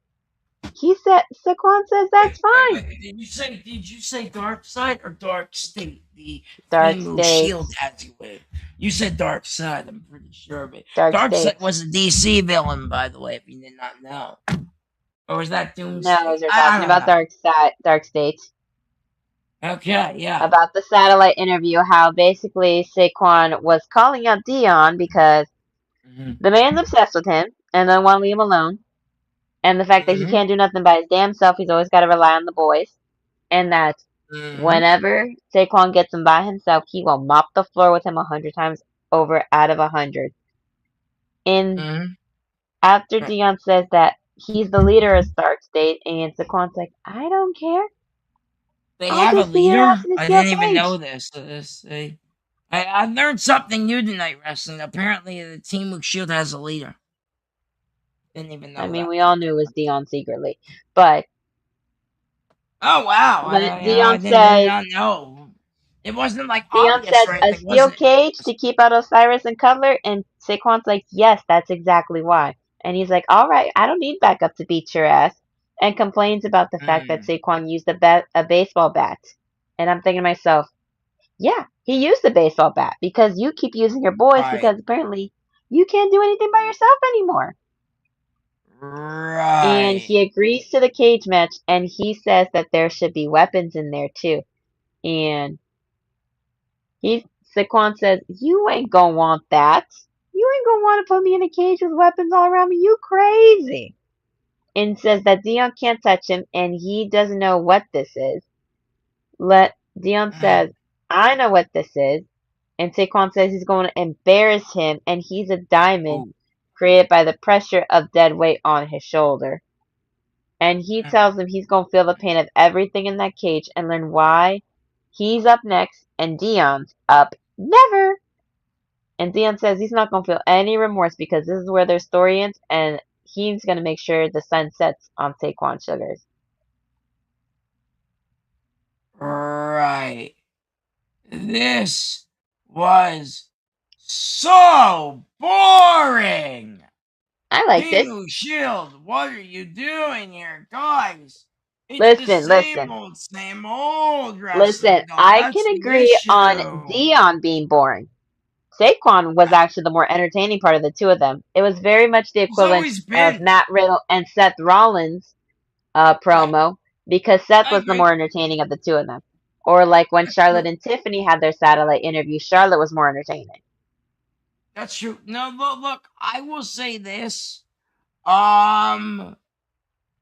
Saquon says that's fine. Wait. Did you say Dark Side or Dark State? The Dark team who Shield States. has you with. You said Dark Side. I'm pretty sure of it. Dark Dark Side States. was a DC villain, by the way, if you did not know. Or was that No, Doomsday? they're I talking don't about know. Dark States. Okay, yeah. About the satellite interview, how basically Saquon was calling out Dion because Mhm. the man's obsessed with him and doesn't want to leave him alone. And the fact that he Mhm. can't do nothing by his damn self, he's always got to rely on the boys. And that Mhm. whenever Saquon gets him by himself, he will mop the floor with him 100 times over out of 100. And Mhm. after Right. Dion says that he's the leader of Stark State, and Saquon's like, "I don't care. They I'll have a just be here leader. watching the I steel didn't even know cage." this. I learned something new tonight wrestling. Apparently, the team with Shield has a leader. Didn't even I know mean, that. we all Okay. knew it was Dion secretly. But Oh wow! when I did not know. It wasn't like Dion obvious says or a anything, was steel it? cage to keep out Osiris and Cutler, and Saquon's like, "Yes, that's exactly why." And he's like, "All right, I don't need backup to beat your ass," and complains about the fact that Mm, Saquon used a baseball bat. And I'm thinking to myself, yeah, he used the baseball bat because you keep using your boys right. because apparently you can't do anything by yourself anymore. And Right. he agrees to the cage match, and he says that there should be weapons in there too. And he Saquon says, "You ain't gonna want that. You ain't gonna want to put me in a cage with weapons all around me. You crazy." And says that Dion can't touch him, and he doesn't know what this is. Let Dion says, Mm, "I know what this is." And Saquon says he's going to embarrass him, and he's a diamond oh. created by the pressure of dead weight on his shoulder. And he Mm, tells him he's going to feel the pain of everything in that cage and learn why he's up next and Dion's up never. And Dion says he's not going to feel any remorse because this is where their story ends, and he's going to make sure the sun sets on Saquon Sugars. right. This was so boring. I liked it. Team of Shield, what are you doing here, guys? It's the Listen, listen, same old listen. wrestling, though. I That's can the agree on issue. Dion being boring. Saquon was Uh, actually the more entertaining part of the two of them. It was very much the He's equivalent always of been. Matt Riddle and Seth Rollins Right. promo because Seth I was the agree. more entertaining of the two of them. Or like when That's Charlotte true. and Tiffany had their satellite interview, Charlotte was more entertaining. That's true. No, look, I will say this. Um,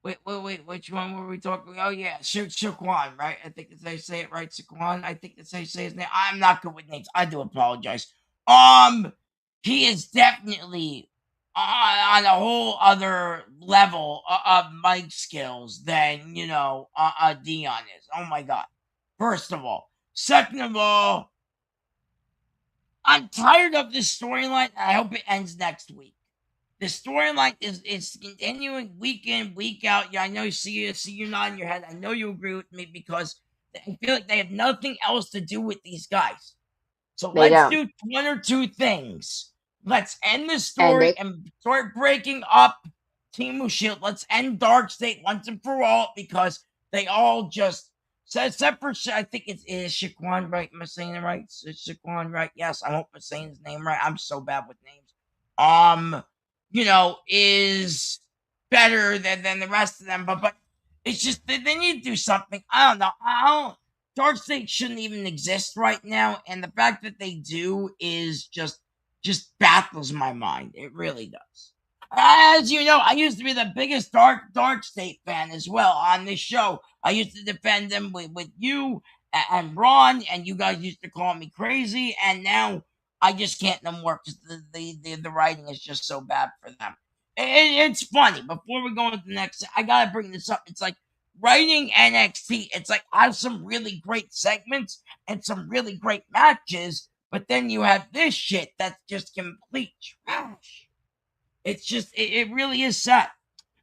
wait. Which one were we talking? Oh yeah, Shaquan, right? I think they say it right, Shaquan. I think that's how you say his name. I'm not good with names. I do apologize. Um, he is definitely on a whole other level of mic skills than Dion is. Oh my god. First of all, second of all, I'm tired of this storyline. I hope it ends next week. The storyline is continuing week in, week out. Yeah, I know see you nodding your head. I know you agree with me because I feel like they have nothing else to do with these guys. So They let's don't. do one or two things. Let's end the End story it. and start breaking up Team Shield. Let's end Dark State once and for all because they all just, so except for I think it is Shaquan, right? Am I saying it right? It's Shaquan, right? Yes, I hope I'm saying his name right. I'm so bad with names. Is better than the rest of them, but it's just they need to do something. I don't know. I don't. Dark State shouldn't even exist right now, and the fact that they do is just baffles my mind. It really does. As you know, I used to be the biggest Dark State fan as well on this show. I used to defend them with you and Ron, and you guys used to call me crazy, and now I just can't no more because the writing is just so bad for them. It's funny. Before we go into the next, I gotta bring this up. It's like writing NXT. It's like I have some really great segments and some really great matches, but then you have this shit that's just complete trash. It's just it really is sad.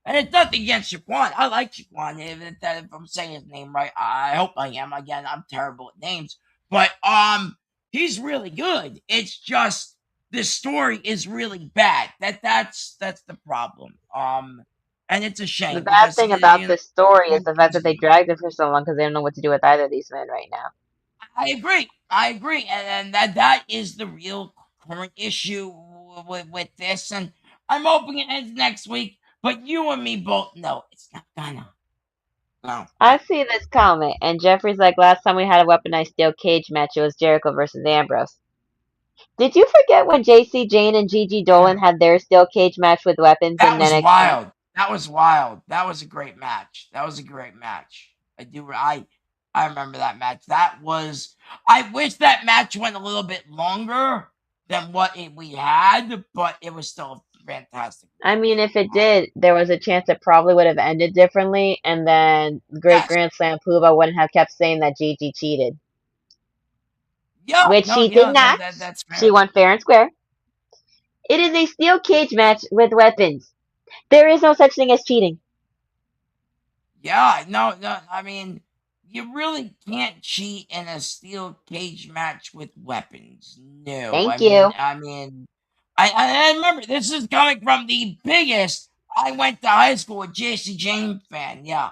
And it's nothing against Shaquan. I like Shaquan. If I'm saying his name right, I hope I am. Again, I'm terrible at names, but he's really good. It's just the story is really bad. That's the problem. And it's a The shame bad because thing about this story is Shaquan the fact is that they good. dragged it for so long because they don't know what to do with either of these men right now. I agree. I agree, and that is the real current issue with this. And I'm hoping it ends next week. But you and me both know it's not gonna. No. I see this comment, and Jeffrey's like, last time we had a weaponized steel cage match, it was Jericho versus Ambrose. Did you forget when JC Jane and Gigi Dolan had their steel cage match with weapons That in was NXT? wild. That was wild. That was a great match. That was a great match. I remember that match. That was I wish that match went a little bit longer than what we had, but it was still a fantastic I match. mean, if it did, there was a chance it probably would have ended differently, and then Great Yes. Grand Slam Puba wouldn't have kept saying that Gigi cheated. Yeah, Which no, she did yeah, not. that's She fair. won fair and square. It is a steel cage match with weapons. There is no such thing as cheating. Yeah, no, I mean, you really can't cheat in a steel cage match with weapons. No, Thank you. I remember this is coming from the biggest. I went to high school with JC James fan. Yeah.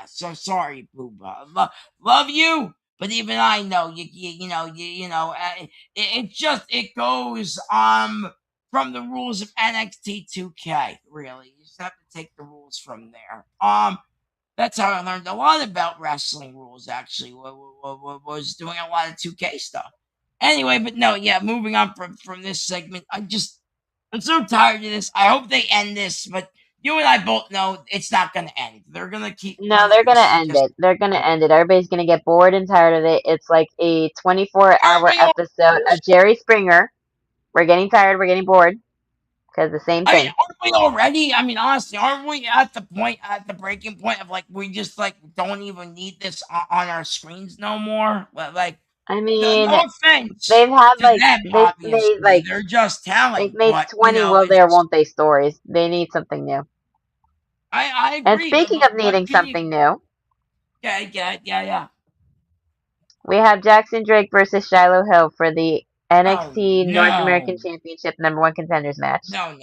So sorry, Booba. Love you, but even I know it just it goes from the rules of NXT 2K. Really, you just have to take the rules from there. That's how I learned a lot about wrestling rules. Actually, was doing a lot of 2K stuff. Anyway, but no, yeah. Moving on from this segment, I'm so tired of this. I hope they end this, but you and I both know it's not going to end. They're going to keep No, running they're gonna this. end Just it. They're gonna end it. Everybody's gonna get bored and tired of it. It's like a 24-hour aren't we episode already? of Jerry Springer. We're getting tired. We're getting bored because the same I mean, thing. aren't we already? I mean, honestly, aren't we at the breaking point of like we just like don't even need this on our screens no more? Like, I mean, no offense they've had to like them, they've made obviously, like they're just they've talent, made but 20 will there it's won't they stories. They need something new. I And agree, speaking but of what needing can you? something new, Yeah. we have Jackson Drake versus Shiloh Hill for the Oh NXT North American no, Championship #1 contenders match. no.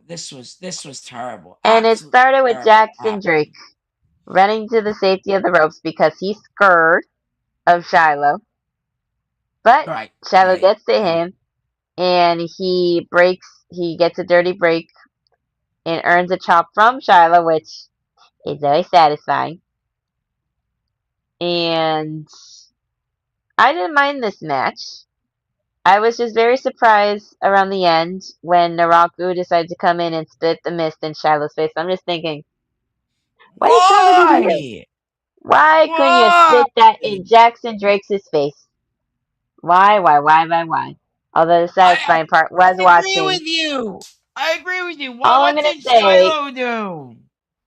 This was terrible. And it Absolutely started with terrible. Jackson Drake running to the safety of the ropes because he's scared of Shiloh. But Right, Shiloh right, gets to right. him and he gets a dirty break and earns a chop from Shiloh, which is very satisfying. And I didn't mind this match. I was just very surprised around the end when Naraku decided to come in and spit the mist in Shiloh's face. I'm just thinking, what did Shiloh do to you? Why? Why couldn't you Why? spit that in Jackson Drake's face? Why? Although the I satisfying part was agree watching. with you. I agree with you. All I'm What gonna did say, Shiloh do?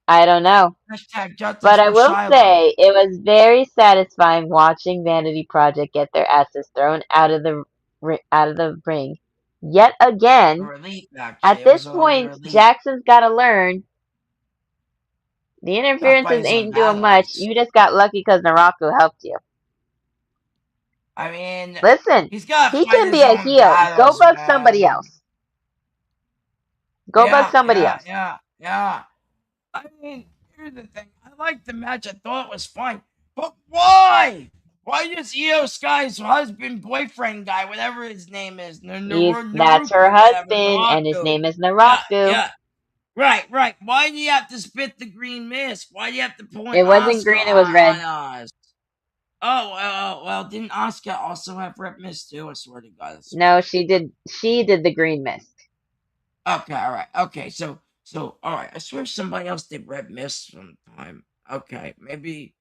I don't know. Hashtag justice But I for will Shiloh. say it was very satisfying watching Vanity Project get their asses thrown out of the ring Yet A again, relief, actually. at It this was a point, relief. Jackson's got to learn the Gotta interferences fight his own ain't doing much. battles. You just got lucky because Naraku helped you. I mean, Listen, he's gotta he fight can be his a own heel. Go battles, bug somebody man. else. Go bug somebody else. Yeah. I mean, here's the thing. I liked the match. I thought it was fine. But why? Why does Io Sky's husband, boyfriend guy, whatever his name is, That's her Naruku, whatever, husband, and his Naraku. name is Yeah, Naraku. yeah. Right. Why do you have to spit the green mist? Why do you have to point It wasn't Asuka green, it was red. on us? Oh, well, didn't Asuka also have Rep Mist too? I swear to God. No, she did. She did the green mist. Okay, all right. Okay, so all right. I swear somebody else did Red Mist sometime. Okay, maybe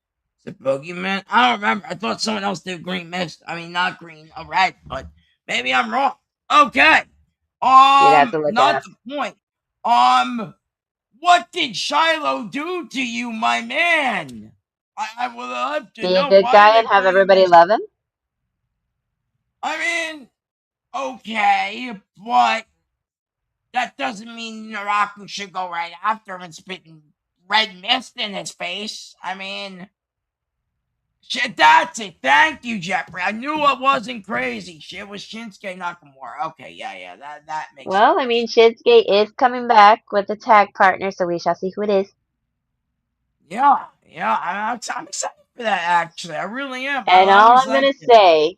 it's a Boogeyman. I don't remember. I thought someone else did Green Mist. I mean, not green, a red, but maybe I'm wrong. Okay. You'd have to look it Not up. the point. What did Shiloh do to you, my man? I would love to Be a know. good Why did guy they and have put him everybody as? love him. I mean, okay, but that doesn't mean Naraku should go right after him and spitting red mist in his face. I mean, shit, that's it. Thank you, Jeffrey. I knew I wasn't crazy. Shit was Shinsuke Nakamura. Okay, yeah, that makes Well, sense. I mean, Shinsuke is coming back with a tag partner, so we shall see who it is. Yeah, I'm excited for that, actually. I really am. And I all always I'm going liked to it. say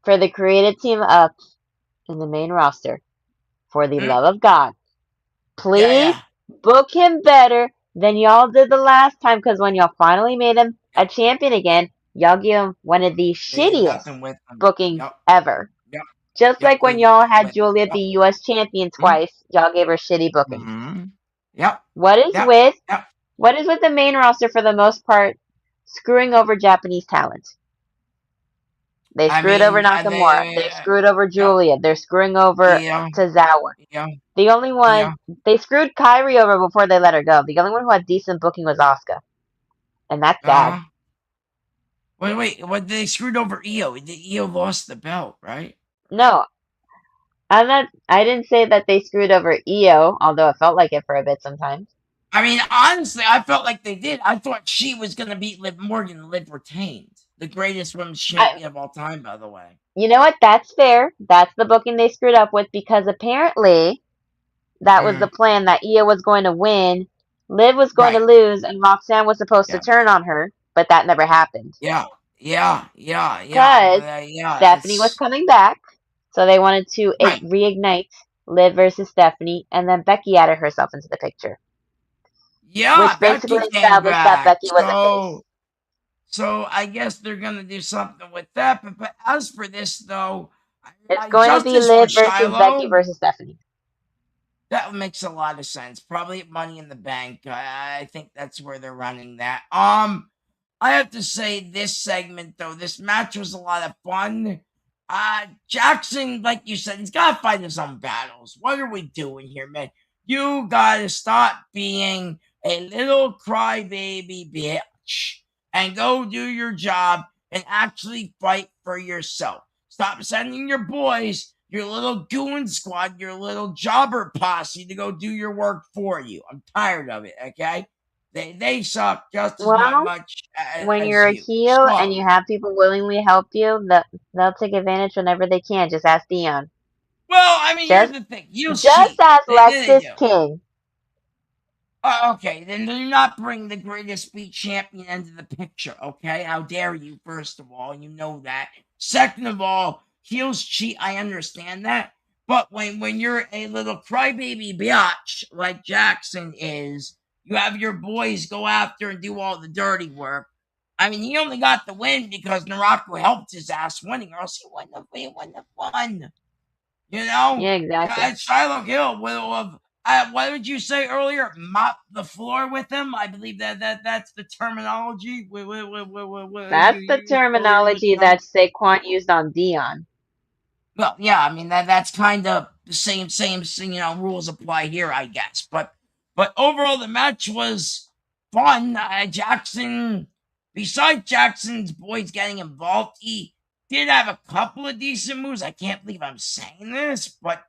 for the creative team up in the main roster, for the Mm, love of God, please yeah. book him better than y'all did the last time, because when y'all finally made him a Yep. champion again, y'all gave him one of the They did shittiest nothing with them. bookings Yep, ever. yep, Just yep. like They when did y'all nothing had with them. Julia Yep. be US champion Mm, twice, y'all gave her shitty bookings. mm, yep, What is yep, with yep. what is with the main roster for the most part screwing over Japanese talent? They I screwed over mean, Nakamura. They screwed over yep, Julia. They're screwing over yeah, Tozawa. yeah, The only one yeah. they screwed Kyrie over before they let her go. The only one who had decent booking was Asuka, and that's sad. Uh, wait. What they screwed over Io? Io lost the belt, right? No, I'm not. I didn't say that they screwed over Io, although it felt like it for a bit sometimes. I mean, honestly, I felt like they did. I thought she was gonna beat Liv Morgan. Liv retained the greatest women's I, champion of all time, by the way. you know what? That's fair. That's the booking they screwed up with because apparently that was the Mm, plan that Io was going to win, Liv was going to right. lose, and Roxanne was supposed to Yeah. turn on her, but that never happened. Yeah. Because Yeah. Stephanie was It's coming back, so they wanted to right. reignite Liv versus Stephanie, and then Becky added herself into the picture, Yeah, which basically Becky came established that back. Becky was a face. So I guess they're gonna do something with that. But as for this though, It's going to be justice for Liv versus Becky Shiloh. versus Stephanie. That makes a lot of sense. Probably Money in the Bank. I think that's where they're running that. I have to say this segment though, this match was a lot of fun. Jackson, like you said, he's gotta fight his own battles. What are we doing here, man? You gotta stop being a little crybaby bitch and go do your job and actually fight for yourself. Stop sending your boys, your little goon squad, your little jobber posse to go do your work for you. I'm tired of it, okay? They suck just as Well, much when as you're a you. heel and So, you have people willingly help you, they'll take advantage whenever they can. Just ask Dion. well, I mean, here's Just the thing. You'll just cheat. ask They Lexis do. King. Okay, then do not bring the greatest speed champion into the picture, okay? How dare you, first of all, you know that. Second of all, heels cheat, I understand that. But when you're a little crybaby biatch like Jackson is, you have your boys go after and do all the dirty work. I mean, he only got the win because Naraku helped his ass winning, or else he wouldn't have won. You know? Yeah, exactly. Shiloh Hill will have what did you say earlier? Mop the floor with him. I believe that's the terminology. You That's the used earlier in the terminology show. that Saquon used on Dion. Well, yeah, I mean that's kind of the same. Rules apply here, I guess. But overall, the match was fun. Jackson, besides Jackson's boys getting involved, did have a couple of decent moves. I can't believe I'm saying this, but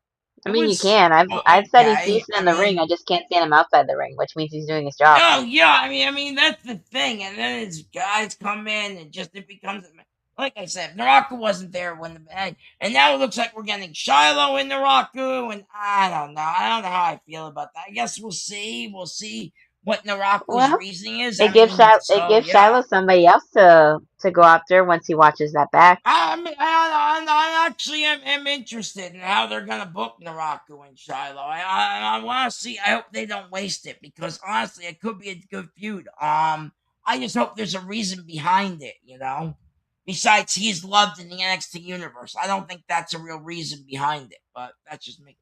I it mean, you was can. I've said he's okay. decent I in the ring. mean, I just can't stand him outside the ring, which means he's doing his job. oh yeah, I mean that's the thing. And then his guys come in and just it becomes like I said, Naraku wasn't there when and now it looks like we're getting Shiloh in Naraku, and I don't know. I don't know how I feel about that. I guess we'll see. We'll see what Naraku's Well, reasoning is. it I gives mean, It so gives yeah. Shiloh somebody else to go after once he watches that back. I mean, I actually am interested in how they're gonna book Naraku and Shiloh. I want to see. I hope they don't waste it because honestly, it could be a good feud. I just hope there's a reason behind it. Besides he's loved in the NXT universe. I don't think that's a real reason behind it, but that's just me.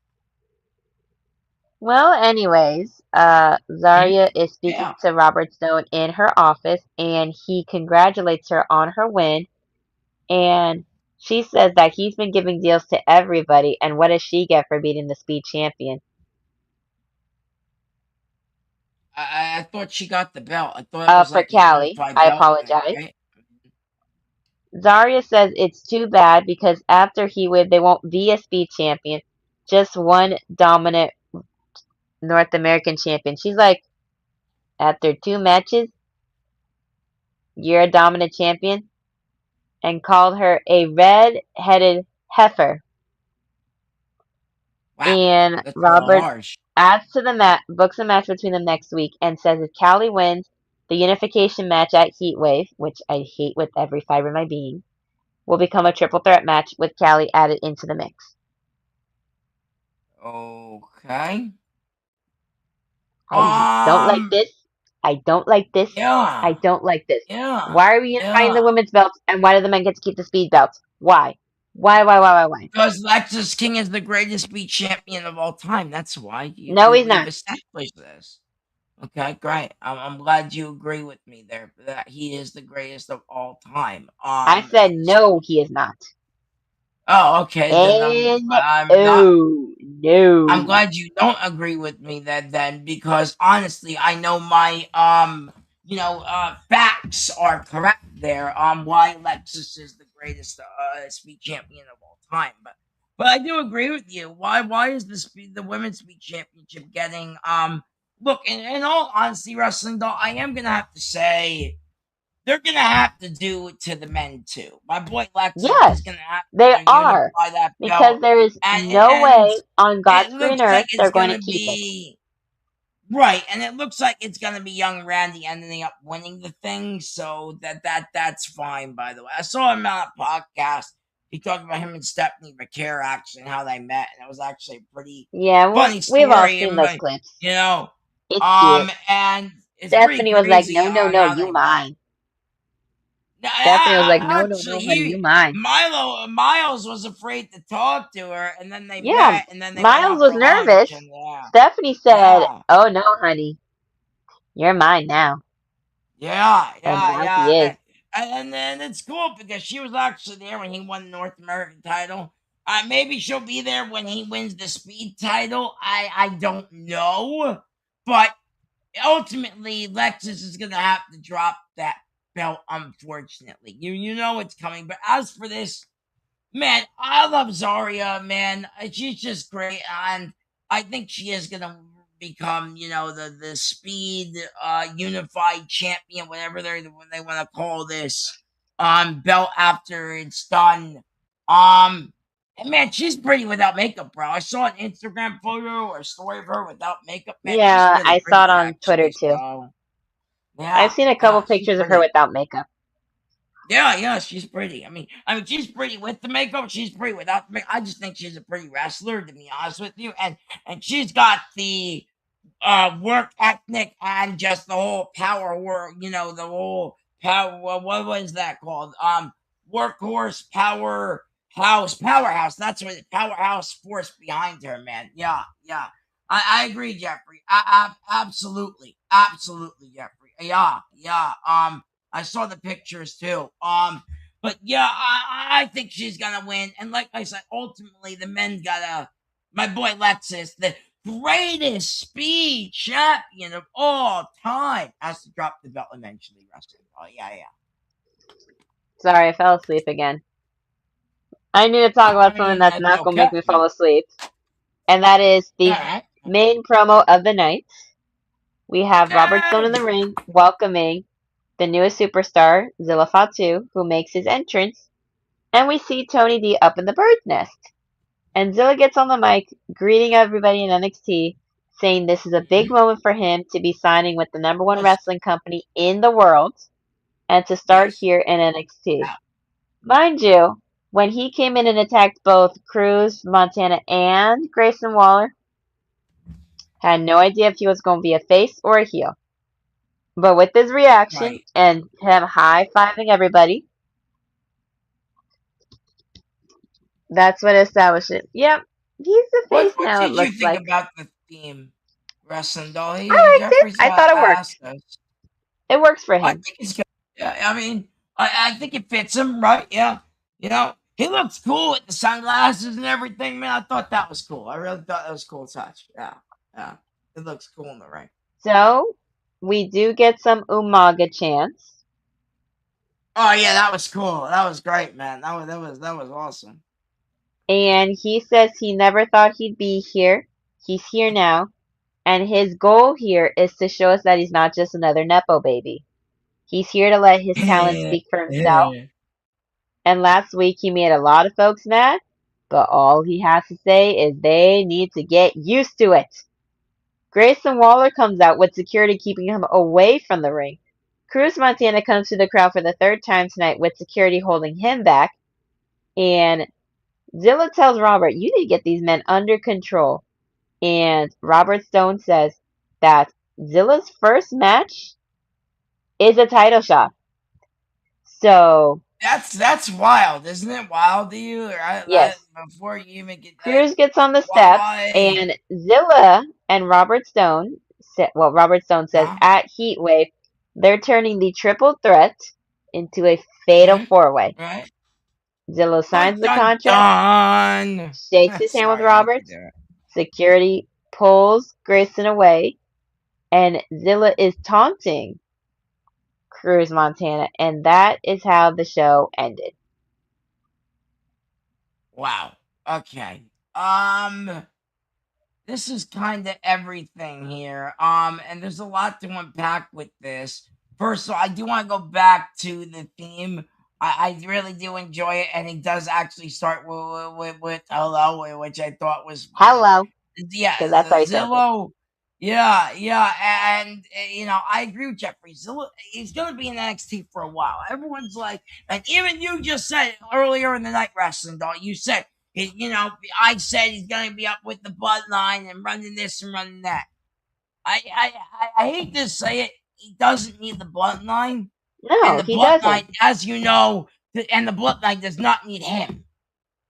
Well, anyways, Mhm. Zarya is speaking Yeah. to Robert Stone in her office, and he congratulates her on her win. And she says that he's been giving deals to everybody, and what does she get for beating the Speed Champion? I thought she got the belt. I thought it was For like a Callie, unified I belt thing, apologize. right? Zarya says it's too bad because after he wins, they won't be a Speed Champion, just one dominant North American champion. She's like, after 2 matches, you're a dominant champion, and called her a red-headed heifer. Wow, And that's a little Robert harsh. adds to the match, books a match between them next week, and says if Callie wins the unification match at HEATWAVE, which I hate with every fiber of my being, will become a triple threat match with Callie added into the mix. Okay. I don't like Um. this. I don't like this. I Yeah. don't like this. Yeah. Why are we unifying Yeah. the women's belts, and why do the men get to keep the speed belts? Why? Why? Because Lexis King is the greatest beat champion of all time. That's why No, he's we've not. established this. Okay, great. I'm glad you agree with me there that he is the greatest of all time. I said no, he is not. Oh, okay. Then And I'm not. oh I'm no. glad you don't agree with me then because honestly, I know my facts are correct there on why Lexus is the greatest speed champion of all time. But I do agree with you. Why is the women's speed championship getting look in all honesty, wrestling doll, I am gonna have to say they're gonna have to do it to the men too. My boy Lexus Yes, is gonna have they to are. unify that Because belt, there is no and way on it God's green looks like earth it's they're going to gonna keep it. be right, and it looks like it's gonna be young Randy ending up winning the thing. So that's fine. By the way, I saw him on a podcast. He talked about him and Stephanie McCare actually and how they met, and it was actually a pretty Yeah, funny we've all story. seen And those clips. you know, It's cute. and it's pretty Stephanie was like, crazy no, no, on no, how you they met. mine. Now, Stephanie was like, no, no, actually, no, honey, you mine. Miles was afraid to talk to her, and then they Yeah, met, and then they went Miles out was for lunch, nervous. and yeah, Stephanie said, yeah, oh no, honey, you're mine now. And now yeah. he is. And then it's cool because she was actually there when he won the North American title. Maybe she'll be there when he wins the Speed title. I don't know, but ultimately, Lexus is gonna have to drop that belt. Unfortunately, you know it's coming. But as for this, man, I love Zarya, man. She's just great, and I think she is gonna become, the speed unified champion, whatever they want to call this belt after it's done. And man, she's pretty without makeup, bro. I saw an Instagram photo or story of her without makeup. Man, she's Yeah, really I saw it pretty, on Twitter actually. too. So I've yeah, seen a couple yeah, she's pictures of her pretty. without makeup. Yeah, she's pretty. I mean, she's pretty with the makeup. She's pretty without the makeup. I just think she's a pretty wrestler, to be honest with you. And she's got the work ethic and just the whole power work. The whole power. What was that called? Workhorse powerhouse. That's what powerhouse force behind her, man. Yeah, yeah. I agree, Jeffrey. Absolutely, Jeffrey. Yeah, yeah. I saw the pictures too. But yeah, I think she's gonna win. And like I said, ultimately the men gotta. My boy Lexus, the greatest speed champion of all time, has to drop the belt eventually. Wrestling. Oh yeah, yeah. Sorry, I fell asleep again. I need to talk about I something mean, that's that's not going to make okay. me fall asleep. And that is All the right. main promo of the night. We have Robert Stone in Okay. the ring welcoming the newest superstar, Zilla Fatu, who makes his entrance. And we see Tony D up in the bird's nest. And Zilla gets on the mic, greeting everybody in NXT, saying this is a big Mhm. moment for him to be signing with the #1 Yes. wrestling company in the world and to start Yes. here in NXT. Yeah. Mind you, when he came in and attacked both Cruz, Montana, and Grayson Waller, had no idea if he was going to be a face or a heel. But with his reaction Right. and him high-fiving everybody, that's what established it. Yep, he's the face What now, it did you looks think like. about the theme wrestling, doll? I liked it. Jeffrey's I thought it asked worked. us. It works for I him. think it's good. Yeah, I mean, I think it fits him, right? Yeah. He looks cool with the sunglasses and everything, man. I thought that was cool. I really thought that was a cool touch. Yeah. Yeah. It looks cool in the ring. So, we do get some Umaga chants. Oh yeah, that was cool. That was great, man. That was awesome. And he says he never thought he'd be here. He's here now. And his goal here is to show us that he's not just another Nepo baby. He's here to let his talent speak for himself. And last week he made a lot of folks mad, but all he has to say is they need to get used to it. Grayson Waller comes out with security keeping him away from the ring. Cruz Montana comes to the crowd for the third time tonight with security holding him back. And Zilla tells Robert, you need to get these men under control. And Robert Stone says that Zilla's first match is a title shot. So, That's wild, isn't it? Wild to you, right? yes, Before you even get like, Cruz gets on the steps, why? and Zilla and Robert Stone, Robert Stone says Huh? at Heatwave, they're turning the triple threat into a fatal Right? four-way. Right? Zilla Dun signs the dun contract, dun. shakes his hand with Sorry, I had Robert, to do it. security pulls Grayson away, and Zilla is taunting Cruz Montana, and that is how the show ended. Wow. Okay. This is kind of everything here. And there's a lot to unpack with this. First of all, I do want to go back to the theme. I really do enjoy it, and it does actually start with hello, which I thought was Hello, yeah, because that's how he says it. Zillow. Yeah, yeah, and I agree with Jeffrey. Zillow, he's going to be in NXT for a while. Everyone's like, and even you just said it earlier in the night wrestling, doll. You said, I said he's going to be up with the bloodline and running this and running that. I hate to say it, he doesn't need the bloodline, and No, the he doesn't. bloodline, as you know, and the bloodline does not need him.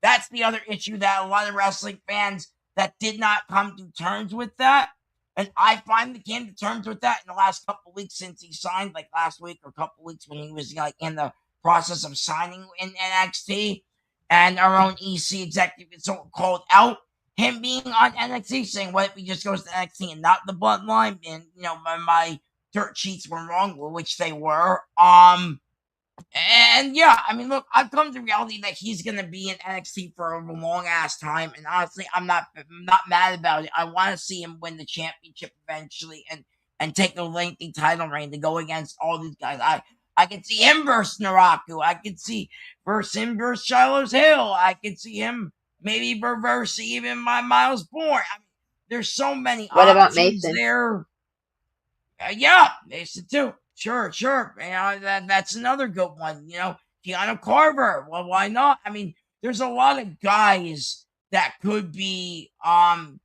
That's the other issue that a lot of wrestling fans that did not come to terms with that. And I finally came to terms with that in the last couple of weeks since he signed, like last week or a couple of weeks when he was like in the process of signing in NXT, and our own EC executive so called out him being on NXT, saying, "What if he just goes to NXT and not the bloodline?" And my dirt sheets were wrong, which they were. And yeah, I mean, look, I've come to reality that he's gonna be in NXT for a long ass time, and honestly, I'm not mad about it. I want to see him win the championship eventually, and take the lengthy title reign to go against all these guys. I can see him versus Naraku. I can see him versus Shiloh's Hill. I can see him maybe reverse even my Myles Borne. I mean, there's so many What about options Mason? there. Yeah, Mason too. Sure, sure. That's another good one. Keanu Carver. Well, why not? I mean, there's a lot of guys that could be in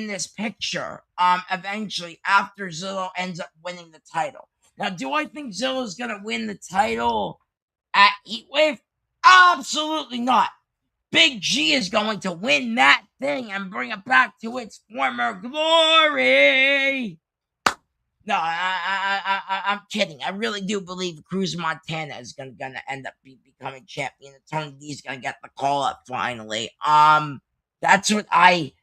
this picture eventually after Zillow ends up winning the title. Now, do I think Zillow's gonna win the title at Heatwave? Absolutely not. Big G is going to win that thing and bring it back to its former glory. No, I'm kidding. I really do believe Cruz Montana is gonna end up becoming champion. And Tony D's gonna get the call up finally. That's what I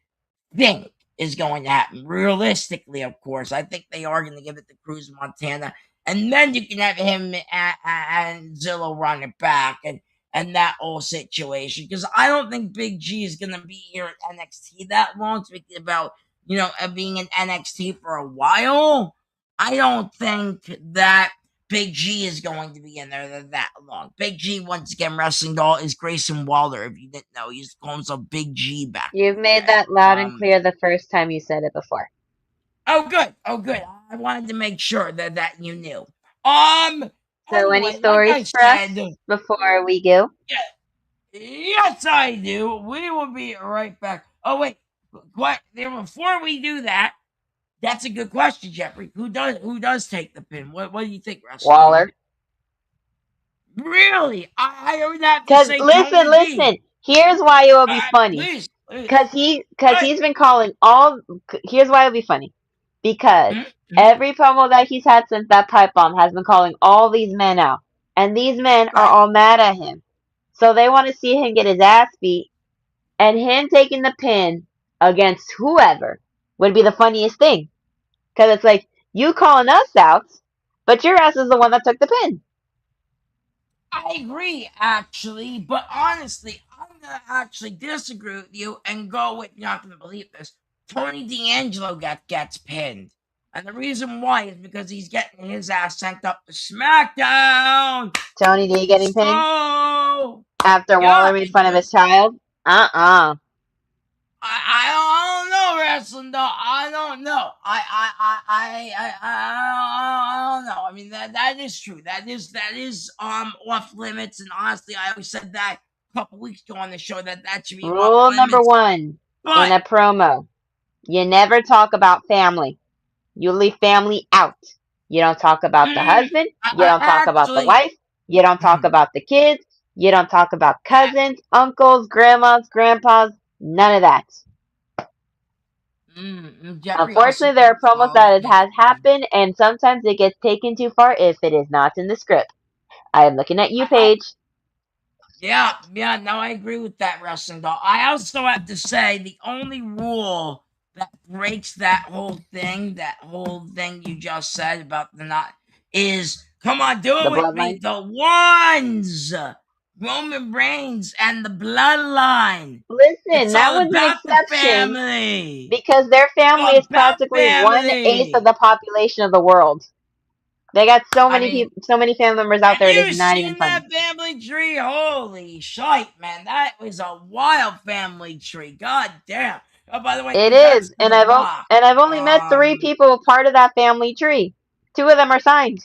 think is going to happen. Realistically, of course, I think they are gonna give it to Cruz Montana, and then you can have him and Zillow run it back. And and that whole situation, because I don't think Big G is going to be here at NXT that long. Speaking about, being in NXT for a while, I don't think that Big G is going to be in there that long. Big G, once again, wrestling doll, is Grayson Waller. If you didn't know, he used to call himself Big G back in You've the made day. that loud and clear the first time you said it before. Oh, good. Oh, good. I wanted to make sure that you knew. So, any Anyway, like I stories for us said, before we go? yeah, yes, I do. We will be right back. Oh, wait. Before we do that, that's a good question, Jeffrey. Who does take the pin? What do you think, Wrestling Doll? Waller. Really? I would have to Because say Tony D. listen. Here's why it will be funny. Please, please. Because he's been calling all. Here's why it'll be funny. Because Mm-hmm. every promo that he's had since that pipe bomb has been calling all these men out, and these men are Right. all mad at him. So they want to see him get his ass beat, and him taking the pin against whoever would be the funniest thing. Because it's like you calling us out, but your ass is the one that took the pin. I agree, actually, but honestly, I'm gonna actually disagree with you and go with, you're not gonna believe this. Tony D'Angelo gets pinned, and the reason why is because he's getting his ass sent up to SmackDown. Tony D getting pinned So after Waller yeah, made fun of his because child. I don't know, wrestling though. I don't know. I don't know. I mean, that is true. That is off limits. And honestly, I always said that a couple weeks ago on the show that should be off Rule number limits. one in But a promo: you never talk about family. You leave family out. You don't talk about the husband. You don't talk about the actually, wife. You don't talk about the kids. You don't talk about cousins, uncles, grandmas, grandpas. None of that. Jeffrey also Unfortunately, there are thinks promos all of that it the has happened, and sometimes it gets taken too far if it is not in the script. I am looking at you, Paige. Yeah, no, I agree with that, wrestling doll. I also have to say the only rule that breaks that whole thing you just said about the not, is, come on, do The it with me, bloodline. the ones, Roman Reigns and the bloodline. Listen, It's that all was an about the exception family. because their It's family all is about practically 1/8 of family. the population of the world. They got so I many mean, people, so many family members out have there. It is you not even seen funny. that family tree? Holy shite, man. That was a wild family tree. God damn. Oh, by the way, It congrats is, to and The Rock. I've only met 3 people part of that family tree. 2 of them are signed.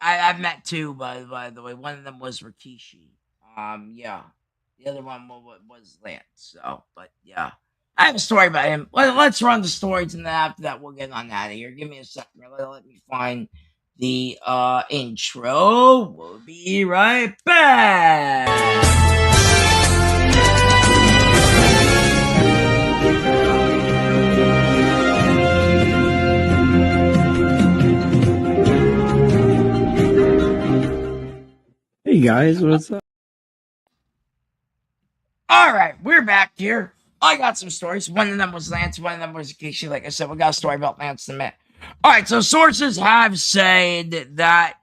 I, I've met two, by the way. One of them was Rikishi. Yeah. The other one was Lance. So, but yeah. I have a story about him. Let's run the stories, and then after that, we'll get on out of here. Give me a second. Let me find the intro. We'll be right back. Hey guys, what's up? All right, we're back here. I got some stories. One of them was Lance, one of them was Kishi. Like I said, we got a story about Lance in a minute. All right, so sources have said that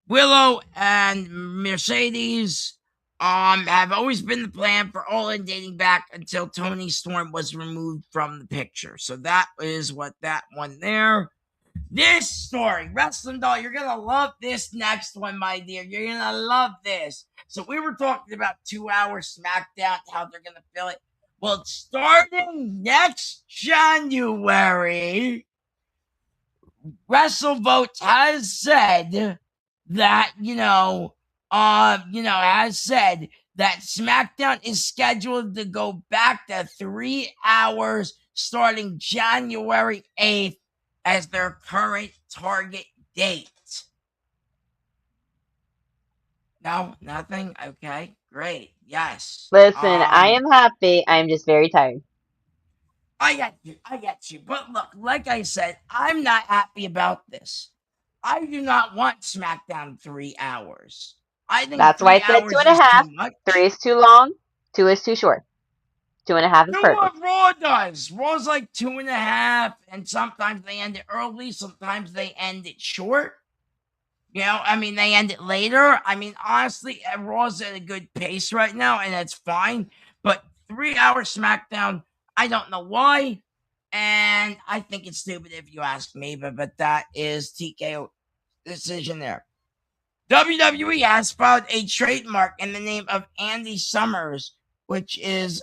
Willow and Mercedes have always been the plan for All In, dating back until Tony Storm was removed from the picture. So that is what that one there. This story, Wrestling Doll, you're gonna love this next one, my dear. You're gonna love this. So we were talking about 2 hour SmackDown, how they're gonna fill it. Well, starting next January, WrestleVotes has said that, has said that SmackDown is scheduled to go back to 3 hours starting January 8th as their current target date. No, nothing? Okay, great. Yes. Listen, I am happy. I'm just very tired. I get you. But look, like I said, I'm not happy about this. I do not want SmackDown 3 hours. I think That's why I 3 said two hours and a is too half. much. 3 is too long. 2 is too short. 2.5 is Do what perfect. Raw does. Raw's like 2.5, and sometimes they end it early, sometimes they end it short. You know, I mean, they end it later. I mean, honestly, Raw's at a good pace right now, and that's fine. But 3 hour SmackDown, I don't know why, and I think it's stupid if you ask me. But that is TKO decision there. WWE has filed a trademark in the name of Andy Summers, which is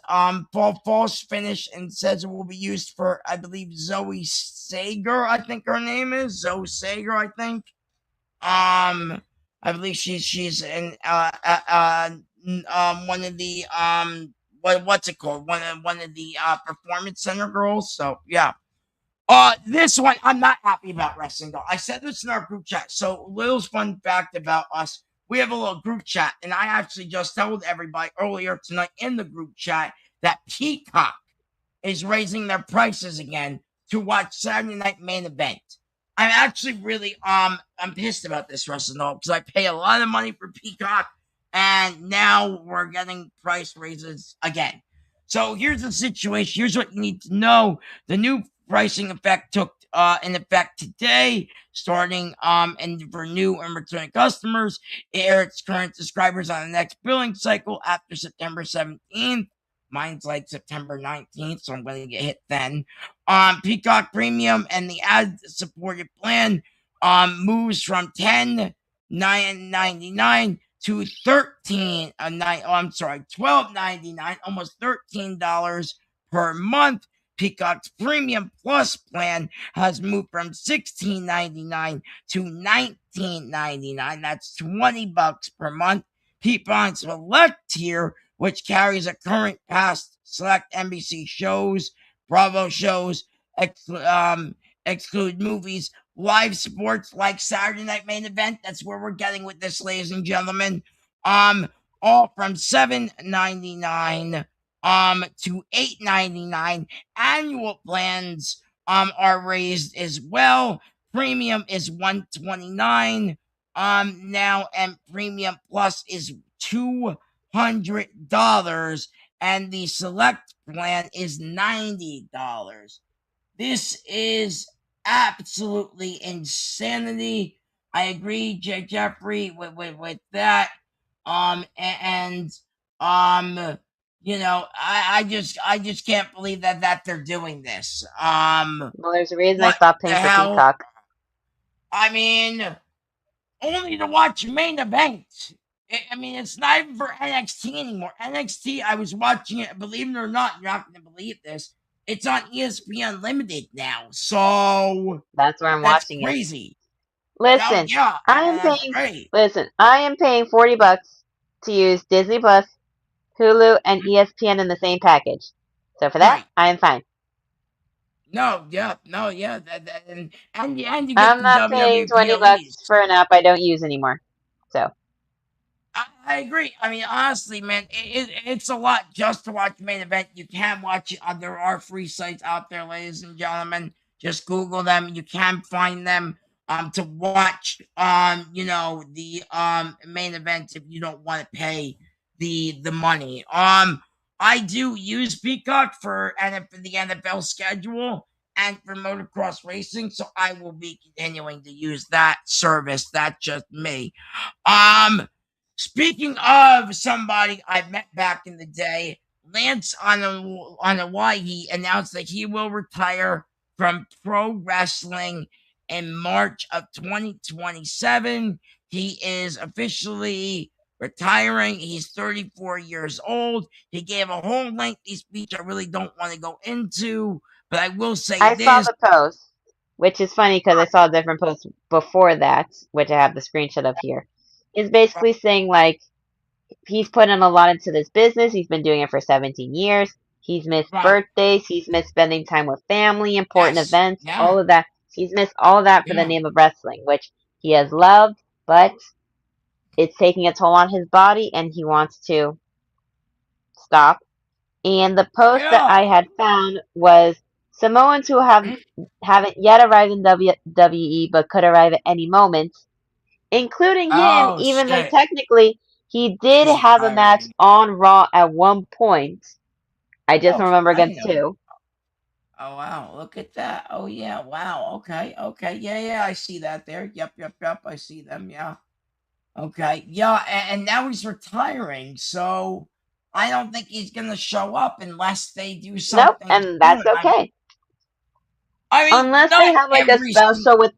false finish, and says it will be used for, I believe, Zoe Sager. I think her name is Zoe Sager. I think. I believe she's in one of the what's it called, one of the performance center girls. So yeah. This one, I'm not happy about wrestling though. I said this in our group chat. So, little fun fact about us: we have a little group chat, and I actually just told everybody earlier tonight in the group chat that Peacock is raising their prices again to watch Saturday Night Main Event. I'm actually really I'm pissed about this, wrestling though, because I pay a lot of money for Peacock, and now we're getting price raises again. So here's the situation. Here's what you need to know. The new pricing effect took in effect today, starting and for new and returning customers. It airs current subscribers on the next billing cycle after September 17th. Mine's like September 19th, so I'm going to get hit then. Peacock Premium and the ad-supported plan moves from $10.99 to $12.99, almost $13 per month. Peacock's Premium Plus plan has moved from $16.99 to $19.99. That's $20 per month. Peacock's Select tier, which carries a current past select NBC shows, Bravo shows, exclude movies, live sports like Saturday Night Main Event. That's where we're getting with this, ladies and gentlemen. All from $7.99 to $8.99. Annual plans are raised as well. Premium is $129 now, and Premium Plus is $200, and the Select plan is $90. This is absolutely insanity. I agree, Jeffrey, with that. And you know, I just can't believe that they're doing this. Well, there's a reason I What stopped the paying for hell? Peacock. I mean, only to watch main event. I mean, it's not even for NXT anymore. NXT, I was watching it. Believe it or not, you're not going to believe this. It's on ESPN Unlimited now. So That's where I'm that's watching it. crazy. Listen, Yeah, I am that's paying. great. Listen, I am paying $40 to use Disney Plus, Hulu, and ESPN in the same package. So for that, Right. I am fine. No, yeah, and you get I'm the not paying WWE $20 PLEs. for an app I don't use anymore. So I agree. I mean, honestly, man, it's a lot just to watch main event. You can watch it. There are free sites out there, ladies and gentlemen. Just Google them. You can find them to watch you know, the main events if you don't want to pay the money. I do use Peacock for the NFL schedule and for motocross racing, so I will be continuing to use that service. That's just me. Um, Speaking of somebody I met back in the day, Lance on Hawaii announced that he will retire from pro wrestling in March of 2027. He is officially retiring. He's 34 years old. He gave a whole lengthy speech I really don't want to go into, but I will say I saw this. the post, which is funny because I saw a different post before that, which I have the screenshot of here. Is basically saying like he's put in a lot into this business. He's been doing it for 17 years. He's missed Right. birthdays. He's missed spending time with family, important Yes. events, Yeah. all of that. He's missed all of that for the Yeah. name of wrestling, which he has loved, but it's taking a toll on his body and he wants to stop. And the post that I Yeah. had found was Samoans who haven't yet arrived in WWE but could arrive at any moment, including him, Oh even though shit. technically he did He's have a match retiring. on Raw at one point. I just Oh, don't remember I didn't against know that. who. Oh wow, look at that. Oh yeah, wow. Okay, okay. Yeah, I see that there. Yep. I see them. Yeah. Okay. Yeah, and now he's retiring, so I don't think he's gonna show up unless they do Nope, something and soon. that's okay. I mean, Unless not they have like a every special with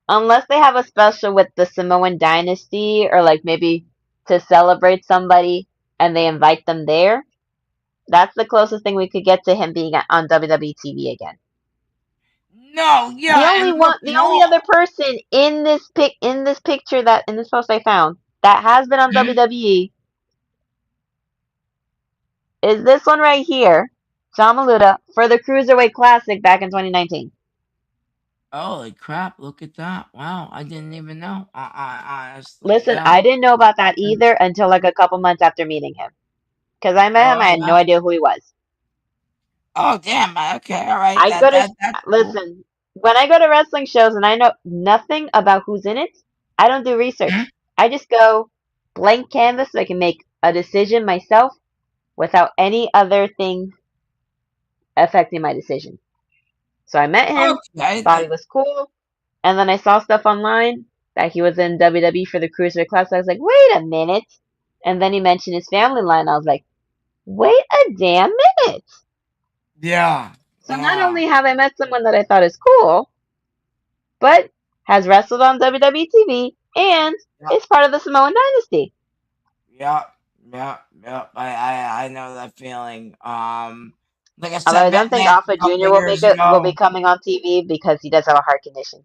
unless they have a special with the Samoan dynasty or like maybe to celebrate somebody and they invite them there. That's the closest thing we could get to him being on WWE TV again. no, yeah, and look, The only other person in this picture that in this post I found that has been on Mhm. WWE is this one right here, John Maluda, for the Cruiserweight Classic back in 2019. Holy crap! Look at that. Wow, I didn't even know. Honestly, Listen, yeah. I didn't know about that either until like a couple months after meeting him. Because I met him, I Oh had no wow. idea who he was. Oh damn. Okay. All right. I go to That's cool. listen when I go to wrestling shows and I know nothing about who's in it. I don't do Mhm. research. I just go blank canvas so I can make a decision myself without any other thing affecting my decision. So I met him, Okay. thought he was cool, and then I saw stuff online that he was in WWE for the Cruiserweight Class. I was like, wait a minute. And then he mentioned his family line. I was like, wait a damn minute. Yeah. So not Yeah. only have I met someone that I thought is cool, but has wrestled on WWE TV and Yeah. is part of the Samoan dynasty. Yeah. Yeah. I know that feeling. Like I Although I said, met don't think Lance Alpha a couple Jr. of years will be ago. coming on TV because he does have a heart condition.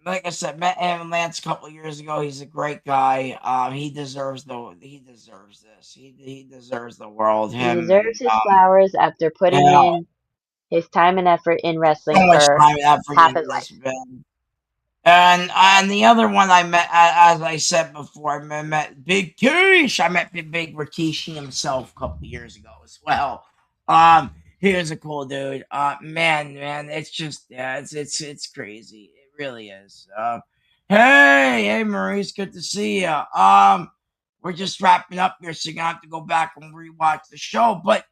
Like I said, met him and Lance a couple of years ago. He's a great guy. He deserves this. He deserves the world. He Him and deserves his flowers after putting yeah, in his time and effort in so wrestling much for time and effort half into his this, life. man. And the other one I met, as I said before, met Big Kish. I met Big Rikishi himself a couple of years ago as well. He was a cool dude. Man, it's just yeah, it's crazy. It really is. Hey, Maurice, good to see you. We're just wrapping up here, so you're gonna have to go back and rewatch the show. But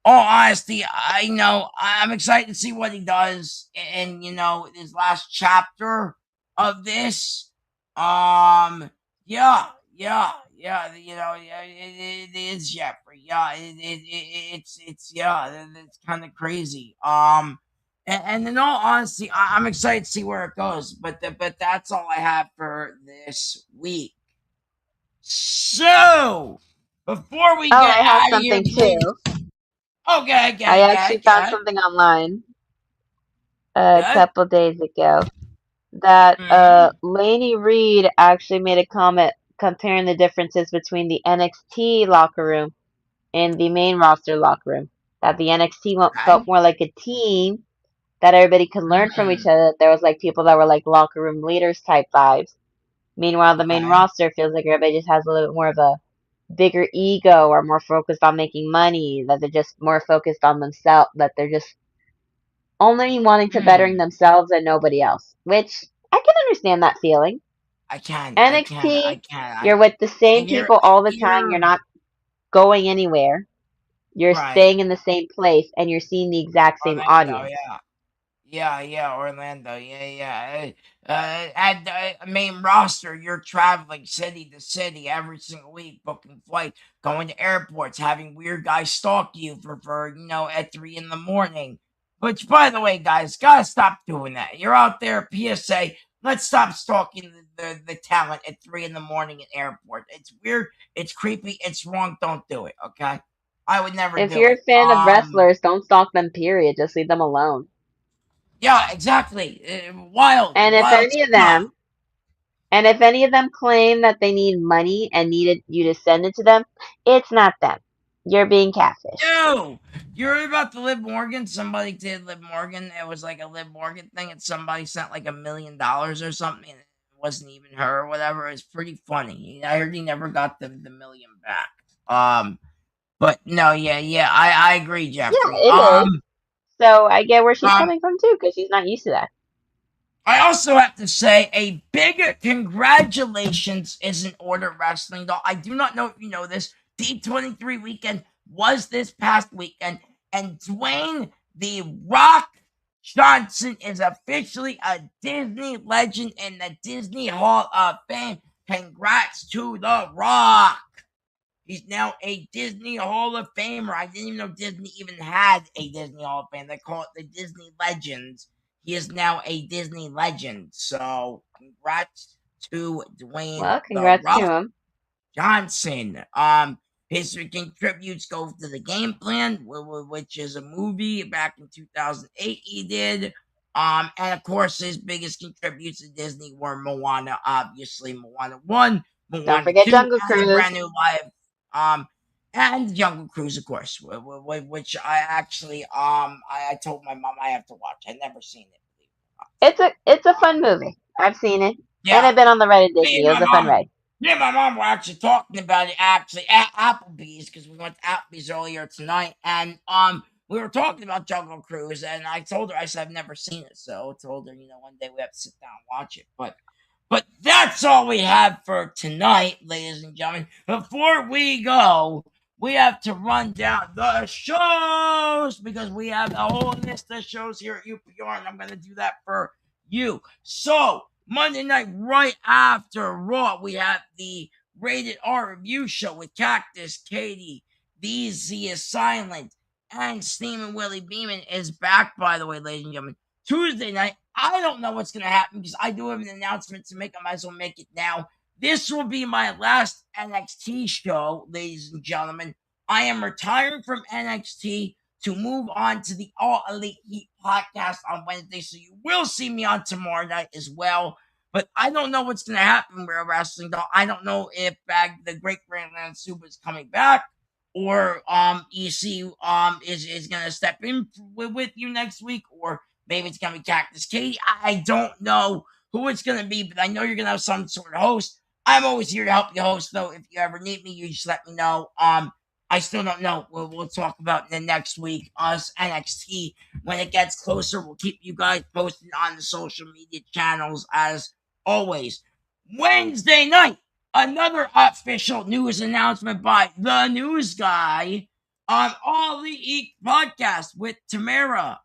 all honesty, I know I'm excited to see what he does in his last chapter of this. Um, yeah, it is Jeffrey. Yeah, it's kind of crazy. And in all honesty, I'm excited to see where it goes. But that's all I have for this week. So before we Oh, get I have out of here, something please. too. Okay, I okay, okay, actually found okay. something online a Good. couple days ago that Mhm. Lainey Reed actually made a comment comparing the differences between the NXT locker room and the main roster locker room. That the NXT one felt Okay. more like a team that everybody could learn from each Mhm. other. There was like people that were like locker room leaders type vibes. Meanwhile, the main Okay. roster feels like everybody just has a little bit more of a bigger ego or more focused on making money, that they're just more focused on themselves, that they're just only wanting to bettering Hmm. themselves and nobody else. Which I can understand that feeling. I can. I can. I NXT, can. you're with the same You're people all the time. You're you're not going anywhere. You're right. staying in the same place and you're seeing the exact same Orlando. audience. Yeah. Yeah, Orlando. Yeah. At the main roster, you're traveling city to city every single week, booking flights, going to airports, having weird guys stalk you for at 3 in the morning. Which, by the way, guys, gotta stop doing that. You're out there, PSA. Let's stop stalking the talent at 3 in the morning at airport. It's weird. It's creepy. It's wrong. Don't do it. Okay. I would never If do you're it. a fan of wrestlers, don't stalk them, period. Just leave them alone. Yeah, exactly. Wild, And if wild any of stuff. them And if any of them claim that they need money and needed you to send it to them, it's not them. You're being catfished. No, you heard about the Liv Morgan? Somebody did Liv Morgan. It was like a Liv Morgan thing, and somebody sent like $1 million or something. And it wasn't even her or whatever. It was pretty funny. I heard he never got the million back. But no, yeah. I agree, Yeah, Jeffrey. it is. So I get where she's Um, coming from too, because she's not used to that. I also have to say a big congratulations is in order, wrestling doll. I do not know if you know this. D23 weekend was this past weekend, and Dwayne The Rock Johnson is officially a Disney legend in the Disney Hall of Fame. Congrats to The Rock. He's now a Disney Hall of Famer. I didn't even know Disney even had a Disney Hall of Fame. They call it the Disney Legends. He is now a Disney legend. So, congrats to Dwayne Well, The congrats to Rock him. Johnson. His contributes go to the Game Plan, which is a movie back in 2008 he did. And of course, his biggest contributes to Disney were Moana, obviously Moana 1, Don't Moana forget 2, Jungle and the Cruise. brand new live, and Jungle Cruise, of course, which I actually, I told my mom I have to watch. I've never seen it. It's a fun movie. I've seen it, Yeah, and I've been on the ride at me Disney. and It my was a fun mom. ride. Me and my mom were actually talking about it actually at Applebee's because we went to Applebee's earlier tonight, and we were talking about Jungle Cruise, and I told her I said I've never seen it, so I told her one day we have to sit down and watch it. But that's all we have for tonight, ladies and gentlemen. Before we go, we have to run down the shows because we have a whole list of shows here at UPR, and I'm going to do that for you. So, Monday night, right after Raw, we have the Rated R Review Show with Cactus, Katie, The Z is Silent, and Steamin' Willie Beeman is back, by the way, ladies and gentlemen. Tuesday night, I don't know what's going to happen because I do have an announcement to make. I might as well make it now. This will be my last NXT show, ladies and gentlemen. I am retiring from NXT to move on to the All Elite Heat podcast on Wednesday, so you will see me on tomorrow night as well. But I don't know what's going to happen with wrestling, though. I don't know if the Great Grandland Super is coming back, or EC is going to step in with you next week, or maybe it's going to be Cactus Katie. I don't know who it's going to be, but I know you're going to have some sort of host. I'm always here to help you host, though. If you ever need me, you just let me know. I still don't know. We'll talk about the next week, us NXT. When it gets closer, we'll keep you guys posted on the social media channels as always. Wednesday night, another official news announcement by the news guy on All the Eat podcast with Tamara,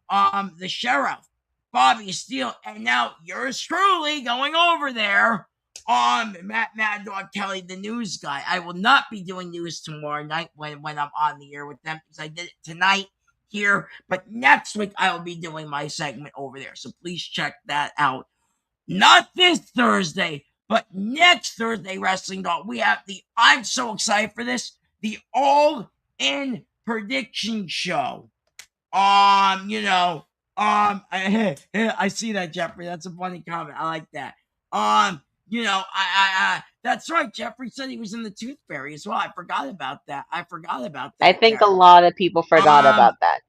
the sheriff, Bobby Steele, and now yours truly going over there. Mad Dog Kelly, the news guy. I will not be doing news tomorrow night when I'm on the air with them because I did it tonight here. But next week I will be doing my segment over there. So please check that out. Not this Thursday, but next Thursday, Wrestling Dog. We have I'm so excited for this, the All In Prediction Show. I see that, Jeffrey. That's a funny comment. I like that. That's right. Jeffrey said he was in the Tooth Fairy as well. I forgot about that. I think a lot of people forgot about that.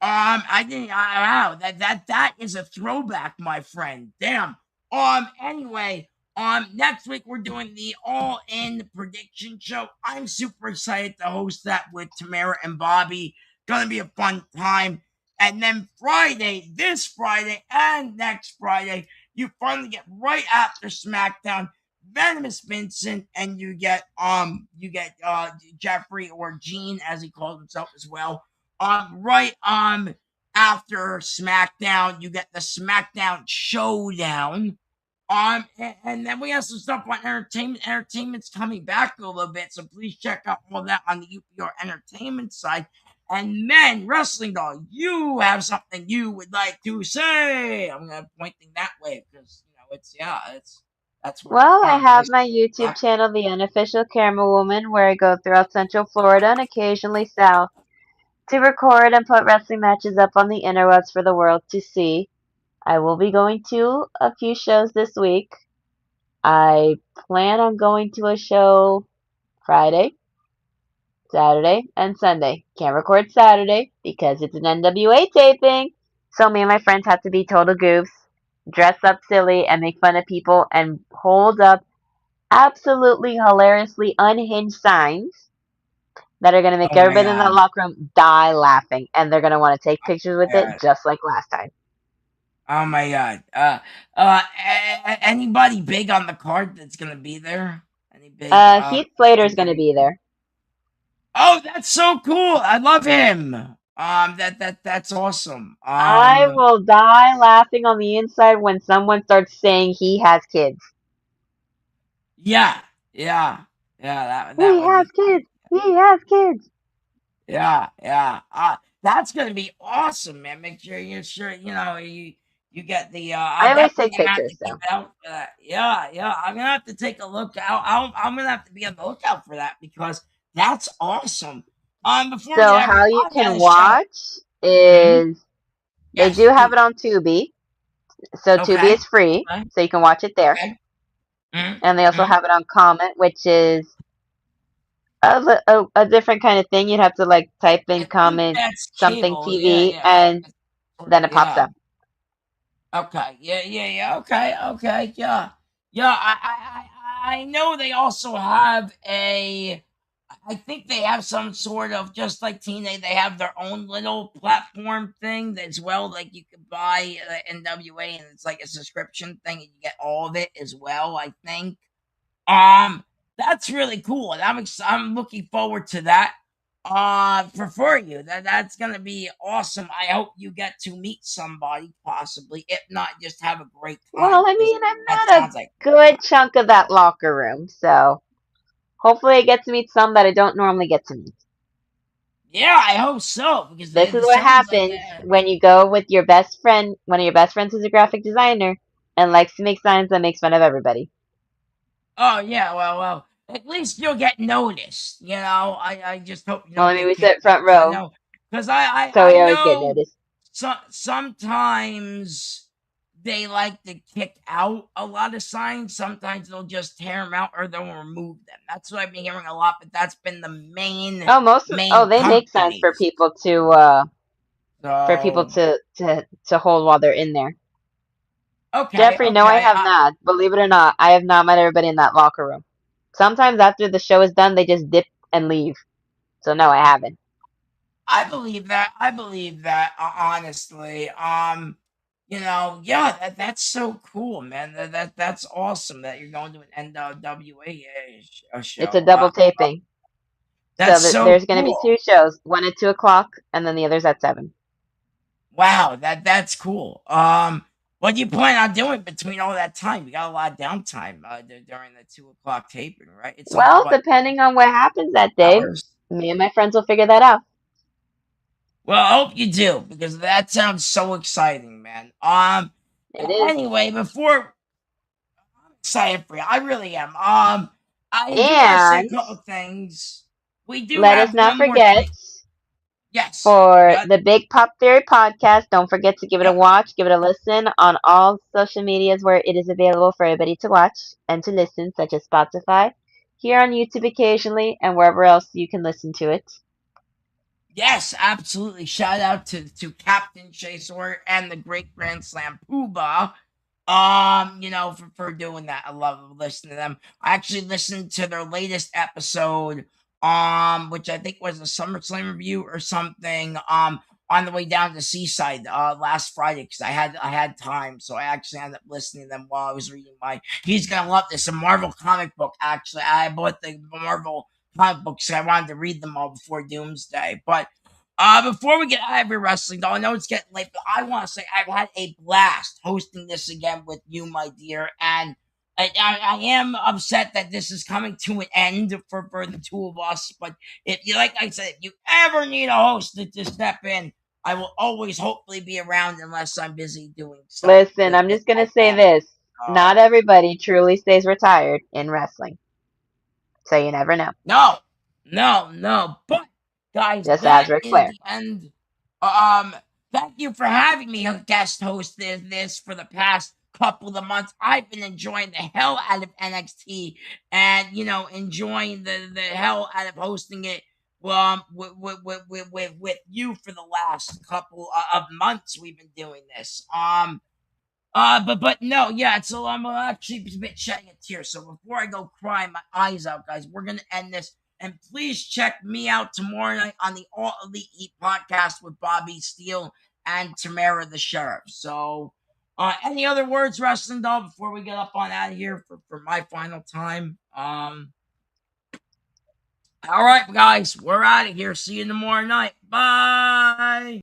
I didn't. Wow, that is a throwback, my friend. Damn. Anyway, next week we're doing the All In Prediction Show. I'm super excited to host that with Tamara and Bobby. Gonna be a fun time. And then Friday, this Friday and next Friday, you finally get right after SmackDown, Venomous Vincent, and you get Jeffrey, or Gene as he calls himself as well. Right after SmackDown, you get the SmackDown Showdown. And then we have some stuff on entertainment. Entertainment's coming back a little bit, so please check out all that on the UPR Entertainment side. And then, Wrestling Dog, you have something you would like to say. I'm gonna pointing that way because that's where. Well, I have my YouTube channel, The Unofficial Camera Woman, where I go throughout Central Florida and occasionally south to record and put wrestling matches up on the interwebs for the world to see. I will be going to a few shows this week. I plan on going to a show Friday, Saturday, and Sunday. Can't record Saturday because it's an NWA taping. So me and my friends have to be total goofs, dress up silly, and make fun of people and hold up absolutely hilariously unhinged signs that are going to make everybody in the locker room die laughing. And they're going to want to take pictures with it just like last time. Oh my God. Anybody big on the card that's going to be there? Any big? Heath Slater's going to be there. Oh, that's so cool. I love him. That's awesome. I will die laughing on the inside when someone starts saying he has kids. Yeah, yeah, yeah. That He would be has kids. He has kids. yeah, yeah. That's gonna be awesome, man. Make sure you get the. I I always definitely take gonna have to pictures, keep so. it out for that. Yeah, yeah. I'm gonna have to take a look out. I'm gonna have to be on the lookout for that because that's awesome. Before we So get every how you I've can had a show. watch Mm-hmm. is they do Yes, have please. it on Tubi. So Tubi Okay. is free, Okay. so you can watch it there. Okay. And they also Mm-hmm. have it on Comment, which is a different kind of thing. You'd have to like type in I think Comment that's something cable. Yeah, TV, yeah. and It's sort then of, it pops yeah. up. Okay. Yeah, yeah, yeah. Okay, okay. Yeah, yeah. I know they also have a. I think they have some sort of just like TNA. They have their own little platform thing as well. Like you could buy NWA, and it's like a subscription thing, and you get all of it as well. I think. Um, that's really cool, and I'm looking forward to that. For you, that's gonna be awesome. I hope you get to meet somebody, possibly. If not, just have a great Well, time I because mean, I'm that not a sounds like good chunk of that locker room, so hopefully I get to meet some that I don't normally get to meet. yeah. I hope so because This is it what sounds like happens when you go with your best friend. One of your best friends is a graphic designer and likes to make signs that makes fun of everybody. oh yeah, well, at least you'll get noticed. I just hope you Well, don't I mean, get we kicked sit out front 'cause I row, know because I so we always get know noticed. sometimes they like to kick out a lot of signs. Sometimes they'll just tear them out or they'll remove them. That's what I've been hearing a lot, but that's been the Oh, main they make signs companies. for people So to hold while they're in there. okay, Jeffrey, no, I okay. have not. Believe it or not, I have not met everybody in that locker room. Sometimes after the show is done, they just dip and leave. So no, I haven't. I believe that. I believe that. Honestly, yeah, that's so cool, man. That's awesome that you're going to an NWA It's a show. double taping. So That's so there's going to be cool. two shows, one at 2 o'clock, and then the other's at 7. Wow, that's cool. What do you plan on doing between all that time? You got a lot of downtime during the 2 o'clock taping, right? It's only Well, what depending on what happens that day, hours? me and my friends will figure that out. Well, I hope you do because that sounds so exciting, man. It is. Anyway, before I'm excited for you, I really am. I do want to say a And couple things. We do let us have not one more forget, thing. Yes. for Yeah. the Big Pop Theory podcast, don't forget to give it a Yeah. watch, give it a listen on all social medias where it is available for everybody to watch and to listen, such as Spotify, here on YouTube occasionally, and wherever else you can listen to it. Yes, absolutely. Shout out to Captain Chasor and the Great Grand Slam Poobah. For doing that. I love listening to them. I actually listened to their latest episode, which I think was a SummerSlam review or something, on the way down to Seaside, last Friday because I had time, so I actually ended up listening to them while I was reading my. He's gonna love this. A Marvel comic book. Actually, I bought the Marvel comic books. I wanted to read them all before Doomsday, but. Before we get out of your wrestling, though, I know it's getting late, but I want to say I've had a blast hosting this again with you, my dear, and I am upset that this is coming to an end for the two of us. But if you, like I said, if you ever need a host to step in, I will always hopefully be around unless I'm busy doing stuff Listen, I'm with just going my to say family. this. Not everybody truly stays retired in wrestling, so you never know. No, no, no. But guys, Just as that Ric is Flair. the end. Thank you for having me guest host this for the past couple of months. I've been enjoying the hell out of NXT and enjoying the hell out of hosting it with you for the last couple of months we've been doing this. But no, yeah. So I'm actually a bit shedding a tear. So before I go crying my eyes out, guys, we're gonna end this. And please check me out tomorrow night on the All Elite Eat podcast with Bobby Steele and Tamara the Sheriff. So, any other words, Wrestling Doll, before we get up on out of here for my final time? All right, guys, we're out of here. See you tomorrow night. Bye.